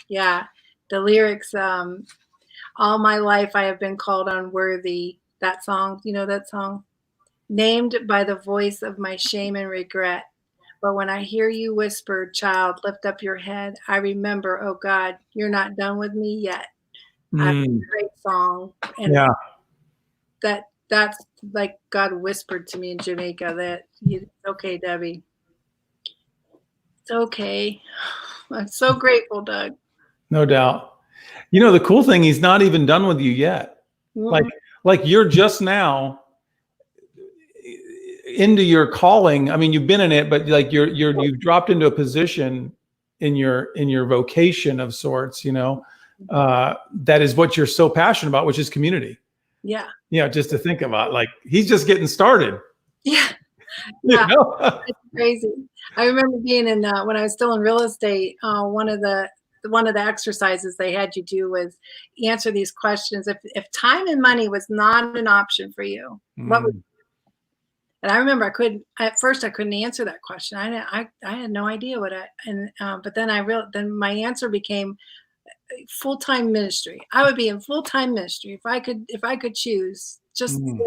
Yeah. The lyrics, all my life I have been called unworthy. That song, that song? Named by the voice of my shame and regret. But when I hear you whisper, child, lift up your head, I remember, oh God, you're not done with me yet. That's a great song. And that's like God whispered to me in Jamaica that it's okay, Debbie. It's okay. I'm so grateful, Doug. No doubt. The cool thing, he's not even done with you yet. Like you're just now into your calling. I mean, you've been in it, but like you've dropped into a position in your vocation of sorts, that is what you're so passionate about, which is community. Yeah. Just to think about, like, he's just getting started. Yeah. It's crazy. I remember being in when I was still in real estate, one of the exercises they had you do was answer these questions. If time and money was not an option for you, what would? And I remember at first I couldn't answer that question. I had no idea but then then my answer became, full-time ministry. I would be in full-time ministry if I could choose. Just Mm,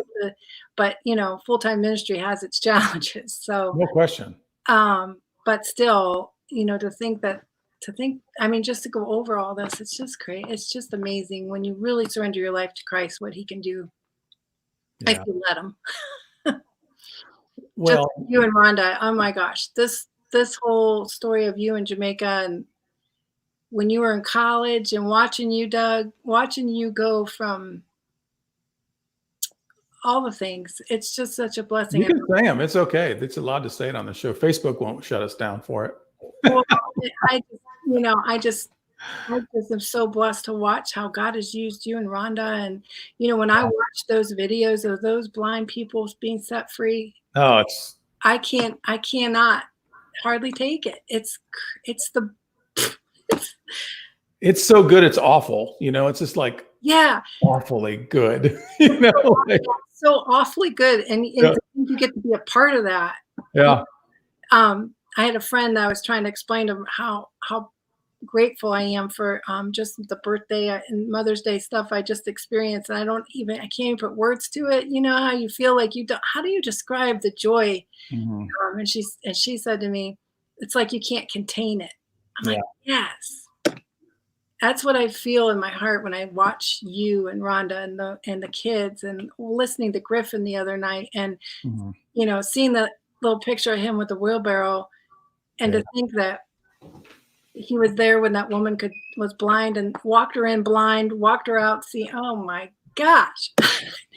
but full-time ministry has its challenges. So, no question. but still, I mean, just to go over all this, it's just great. It's just amazing when you really surrender your life to Christ, what he can do if Yeah. you let him. Just Well, like you and Rhonda. Oh my gosh, this whole story of you in Jamaica and when you were in college and watching you, Doug, watching you go from all the things. It's just such a blessing. you can say them. It's okay. It's allowed to say it on the show. Facebook won't shut us down for it. Well, I just am so blessed to watch how God has used you and Rhonda. And, when I watch those videos of those blind people being set free, Oh, I cannot hardly take it. It's it's so good. It's awful. It's just like yeah, awfully good. Like, so awfully good. And yeah. you get to be a part of that. Yeah. I had a friend that I was trying to explain to him how grateful I am for just the birthday and Mother's Day stuff I just experienced. And I can't even put words to it. You know how you feel like how do you describe the joy? Mhm. And she said to me, it's like you can't contain it. I'm like, yes. That's what I feel in my heart when I watch you and Rhonda and the kids and listening to Griffin the other night and, Mhm. Seeing the little picture of him with the wheelbarrow and Yeah. to think that he was there when that woman was blind and walked her in blind, walked her out, oh my gosh.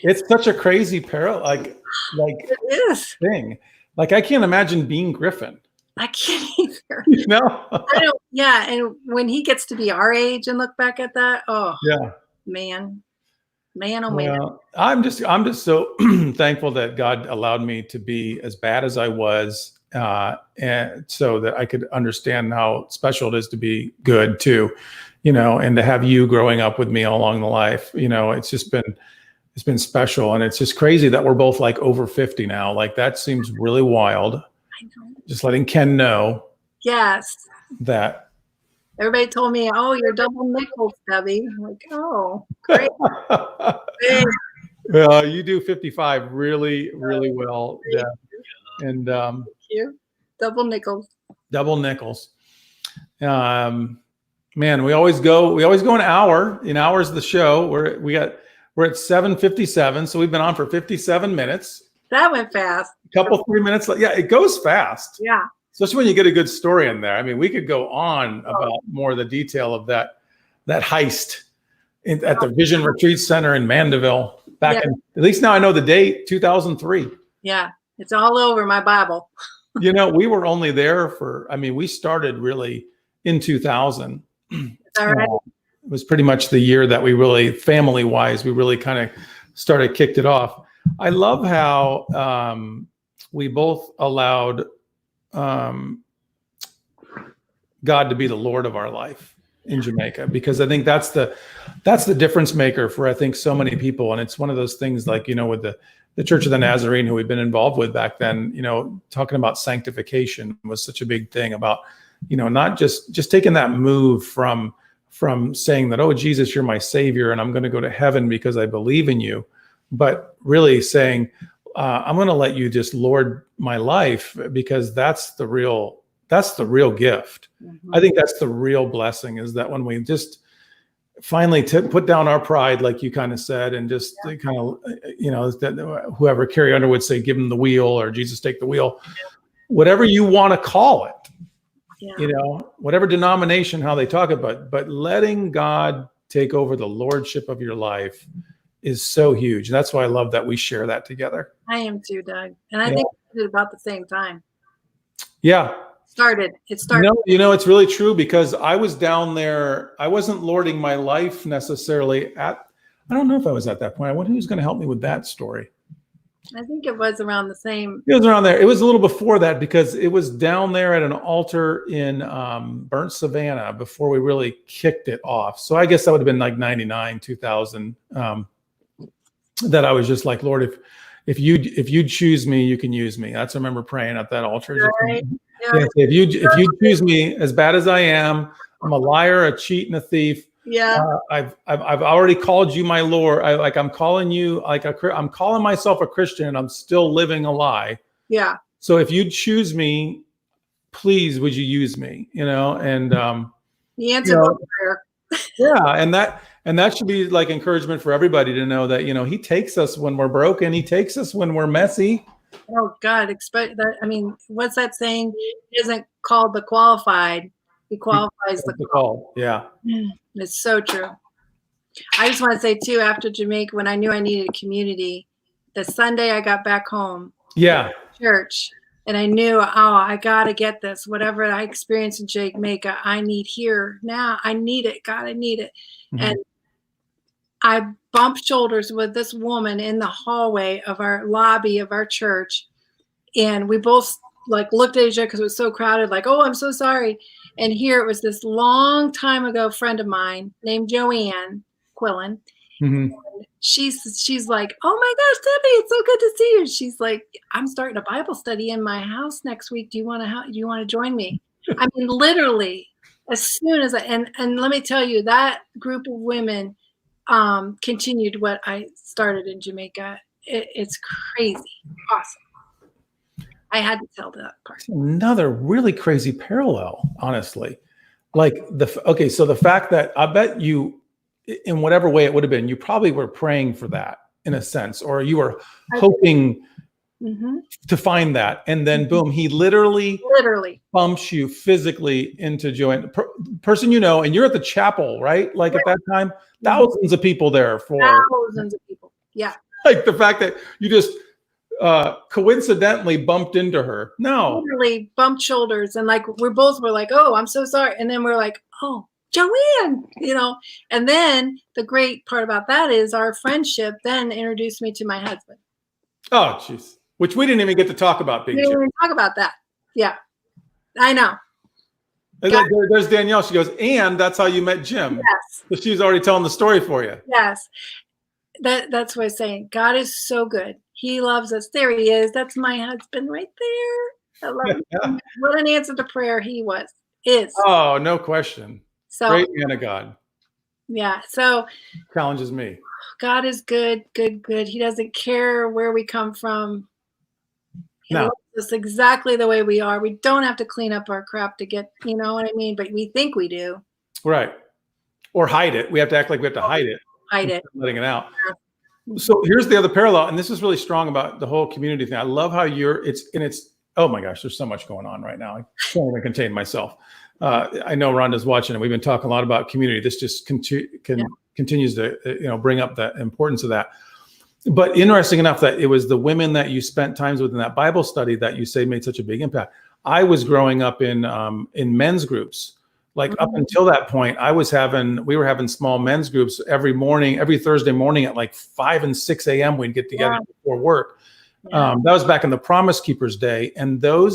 It's such a crazy like It is. thing. Like I can't imagine being Griffin. I can't either. I don't, yeah. And when he gets to be our age and look back at that, oh Yeah. man, oh man. Well, I'm just so thankful that God allowed me to be as bad as I was, and so that I could understand how special it is to be good too, and to have you growing up with me all along the life. It's been special, and it's just crazy that we're both like over 50 now. Like that seems really wild. I know. Just letting Ken know. Yes. That everybody told me, oh, you're double nickels, Debbie. I'm like, oh, great. Well, you do 55 really, really well, Deb. And thank you. Double nickels. Double nickels. Man, we always go an hour. An hour's the show. We're at 7:57, so we've been on for 57 minutes. That went fast. A couple 3 minutes. Yeah, it goes fast. Yeah. Especially when you get a good story in there. I mean, we could go on about more of the detail of that heist at the Vision Retreat Center in Mandeville back in, at least now I know the date, 2003. Yeah, it's all over my Bible. We were only there we started really in 2000. All right. It was pretty much the year that we really, family-wise, we really kind of kicked it off. I love how we both allowed God to be the Lord of our life in Jamaica, because I think that's the difference maker for, I think, so many people. And it's one of those things like, with the Church of the Nazarene, who we've been involved with back then, talking about sanctification was such a big thing about, not just taking that move from saying that, oh, Jesus, you're my savior, and I'm going to go to heaven because I believe in you, but really saying, I'm going to let you just Lord my life, because that's the real gift. Mm-hmm. I think that's the real blessing, is that when we just finally put down our pride, like you kind of said, and just kind of, that whoever Carrie Underwood would say, give him the wheel, or Jesus take the wheel, whatever you want to call it, whatever denomination, how they talk about, but letting God take over the lordship of your life is so huge. And that's why I love that we share that together. I am too, Doug. And I think we did about the same time. Yeah. It started. No, it's really true, because I was down there. I wasn't lording my life necessarily I don't know if I was at that point. I wonder who's going to help me with that story. I think it was around the same. It was around there. It was a little before that, because it was down there at an altar in Burnt Savannah before we really kicked it off. So I guess that would have been like 99, 2000. That I was just like, Lord, if you choose me, you can use me. That's, I remember praying at that altar. Right. If you choose me as bad as I am, I'm a liar, a cheat, and a thief, Yeah. I've already called you my Lord. I'm calling you I'm calling myself a Christian, and I'm still living a lie. Yeah. So if you choose me, please, would you use me? And The answer was prayer. yeah, and that should be like encouragement for everybody to know that he takes us when we're broken. He takes us when we're messy. Oh God, expect that. I mean, what's that saying? He isn't called the qualified. He qualifies the call. Yeah. It's so true. I just want to say too, after Jamaica, when I knew I needed a community, the Sunday I got back home, Yeah. church, and I knew, I got to get this. Whatever I experienced in Jamaica, I need here now. I need it. God, I need it. Mm-hmm. And I bumped shoulders with this woman in the hallway of our lobby of our church. And we both like looked at each other because it was so crowded, like, oh, I'm so sorry. And here it was this long time ago friend of mine named Joanne Quillen. Mm-hmm. She's like, oh my gosh, Debbie, it's so good to see you. She's like, I'm starting a Bible study in my house next week. Do you want to join me? I mean, literally, as soon as and let me tell you, that group of women continued what I started in Jamaica. It's crazy, awesome. I had to tell that part. Another really crazy parallel, honestly. Like so the fact that I bet you, in whatever way it would have been, you probably were praying for that in a sense, or you were hoping to find that. And then boom, he literally bumps you physically into Joanne, person and you're at the chapel, right? Like at that time, thousands of people there thousands of people. Yeah. Like the fact that you just coincidentally bumped into her. No. Literally bumped shoulders, and like we both were like, oh, I'm so sorry. And then we're like, oh, Joanne, and then the great part about that is our friendship then introduced me to my husband. Oh, jeez. Which we didn't even get to talk about. We didn't even talk about that. Yeah, I know. There's Danielle. She goes, and that's how you met Jim. Yes. So she was already telling the story for you. Yes. That's what I'm saying. God is so good. He loves us. There he is. That's my husband right there. I love him. What an answer to prayer he is. Oh, no question. So great man of God. Yeah. So challenges me. God is good, good, good. He doesn't care where we come from. He loves us exactly the way we are. We don't have to clean up our crap to get, you know what I mean? But we think we do. Right. Or hide it. We have to act like we have to hide it. Hide it. Letting it out. Yeah. So here's the other parallel, and this is really strong about the whole community thing. I love how it's oh my gosh, there's so much going on right now. I can't even contain myself. I know Rhonda's watching, and we've been talking a lot about community. This just continues to bring up the importance of that. But interesting enough that it was the women that you spent times with in that Bible study that you say made such a big impact. I was growing up in men's groups. Like up until that point, we were having small men's groups every Thursday morning at like 5 and 6 a.m. We'd get together before work. That was back in the Promise Keepers day. And I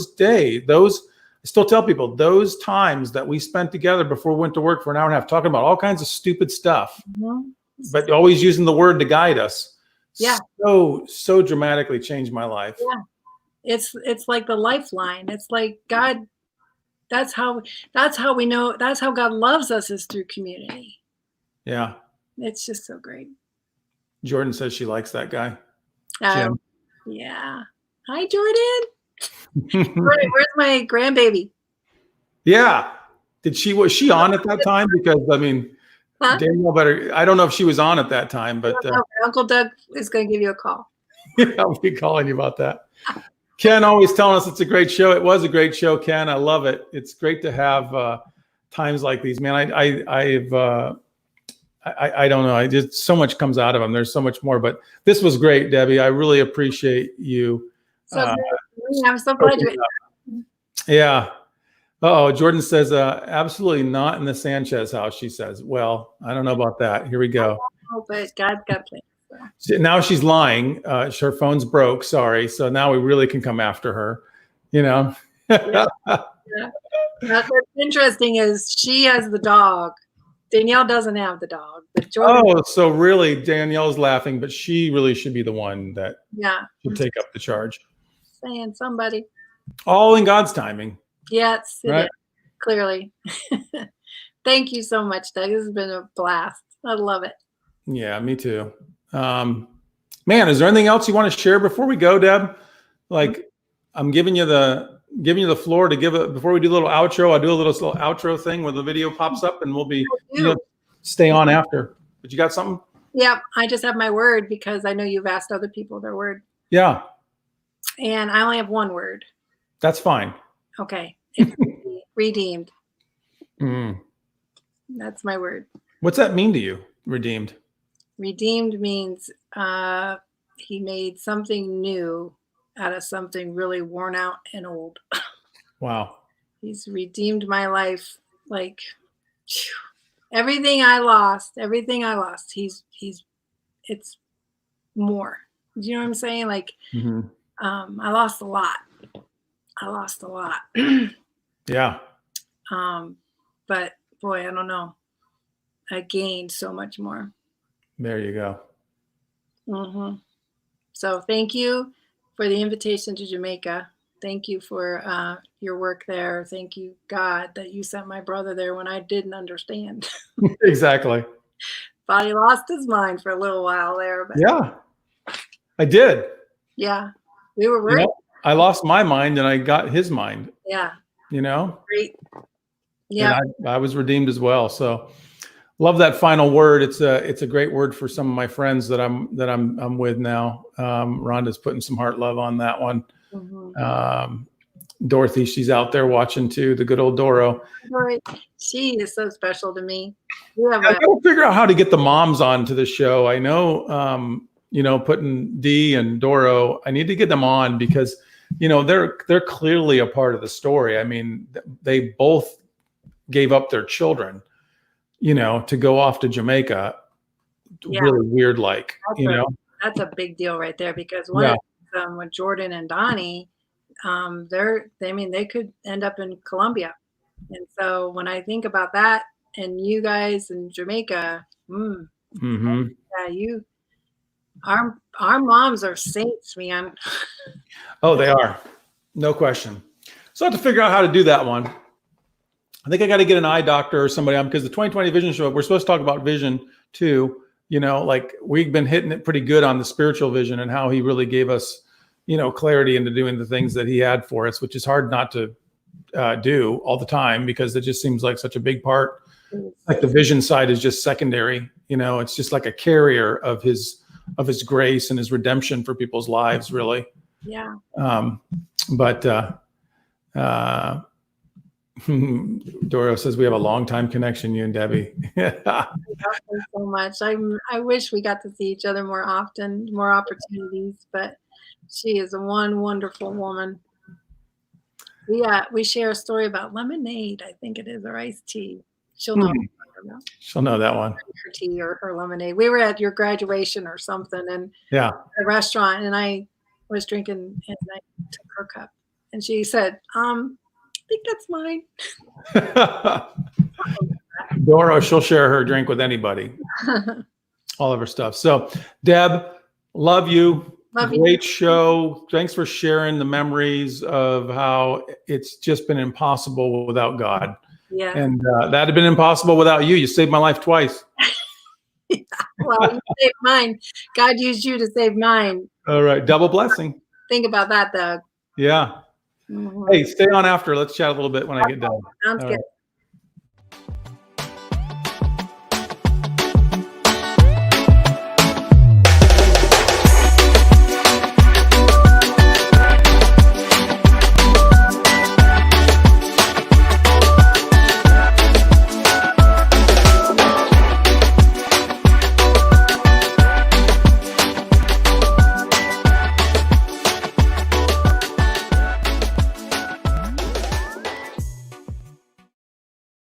still tell people, those times that we spent together before we went to work for an hour and a half, talking about all kinds of stupid stuff, but always using the word to guide us. Yeah. So dramatically changed my life. Yeah. It's like the lifeline. It's like God. That's how we know. That's how God loves us, is through community. Yeah. It's just so great. Jordan says she likes that guy. Jim. Yeah. Hi, Jordan. Jordan, where's my grandbaby? Yeah. Was she on at that time? Because Danielle I don't know if she was on at that time, but Uncle Doug is going to give you a call. Yeah, I'll be calling you about that. Ken always telling us it's a great show. It was a great show, Ken. I love it. It's great to have times like these, man. I don't know. I just, so much comes out of them. There's so much more, but this was great, Debbie. I really appreciate you. So I'm so glad you. Yeah. Oh, Jordan says, absolutely not in the Sanchez house, she says. Well, I don't know about that. Here we go. But God's got plans. Now she's lying. Her phone's broke. Sorry. So now we really can come after her. Yeah. What's interesting is she has the dog. Danielle doesn't have the dog. But Jordan, so really Danielle's laughing, but she really should be the one that should take up the charge. Saying somebody. All in God's timing. Yes, right? Clearly. Thank you so much, Doug. This has been a blast. I love it. Yeah, me too. Man, is there anything else you want to share before we go, Deb? Like, I'm giving you the floor to give it before we do a little outro. I'll do a little outro thing where the video pops up, and we'll be stay on after. But you got something? Yeah, I just have my word because I know you've asked other people their word. Yeah. And I only have one word. That's fine. Okay. It's redeemed. Mm. That's my word. What's that mean to you, redeemed? Redeemed means he made something new out of something really worn out and old. Wow. He's redeemed my life. Like, phew, everything I lost, it's more. Do you know what I'm saying? Like, I lost a lot. Yeah. But boy, I don't know. I gained so much more. There you go. So thank you for the invitation to Jamaica. Thank you for your work there. Thank you, God, that you sent my brother there when I didn't understand. Exactly. Thought he lost his mind for a little while there. But yeah, I did. Yeah, we were worried. I lost my mind and I got his mind. Yeah. Great. Yeah. And I was redeemed as well. So love that final word. It's a great word for some of my friends that I'm with now. Rhonda's putting some heart love on that one. Dorothy, she's out there watching too. The good old Doro. She is so special to me. I gotta figure out how to get the moms onto the show. I know, putting Dee and Doro. I need to get them on because, they're clearly a part of the story. I mean, they both gave up their children, to go off to Jamaica. Yeah. Really weird, That's a big deal right there because one of them with Jordan and Donnie, they could end up in Colombia. And so when I think about that and you guys in Jamaica, our moms are saints, man. Oh, they are. No question. So I have to figure out how to do that one. I think I got to get an eye doctor or somebody because the 2020 Vision Show, we're supposed to talk about vision too. We've been hitting it pretty good on the spiritual vision and how he really gave us, clarity into doing the things that he had for us, which is hard not to do all the time because it just seems like such a big part. Like the vision side is just secondary. It's just like a carrier of his grace and his redemption for people's lives, really. Yeah. Doro says we have a long time connection, you and Debbie. So much. I wish we got to see each other more often, more opportunities, but she is one wonderful woman. We share a story about lemonade, I think it is, or iced tea. She'll know. She'll know that one. Her tea or her lemonade. We were at your graduation or something, and a restaurant, and I was drinking, and I took her cup, and she said, "I think that's mine." Doro, she'll share her drink with anybody. All of her stuff. So, Deb, love you. Great show. Thanks for sharing the memories of how it's just been impossible without God. Yeah. And that had been impossible without you. You saved my life twice. Well, you saved mine. God used you to save mine. All right. Double blessing. Think about that, Doug. Yeah. Hey, stay on after. Let's chat a little bit when I get done. Sounds good.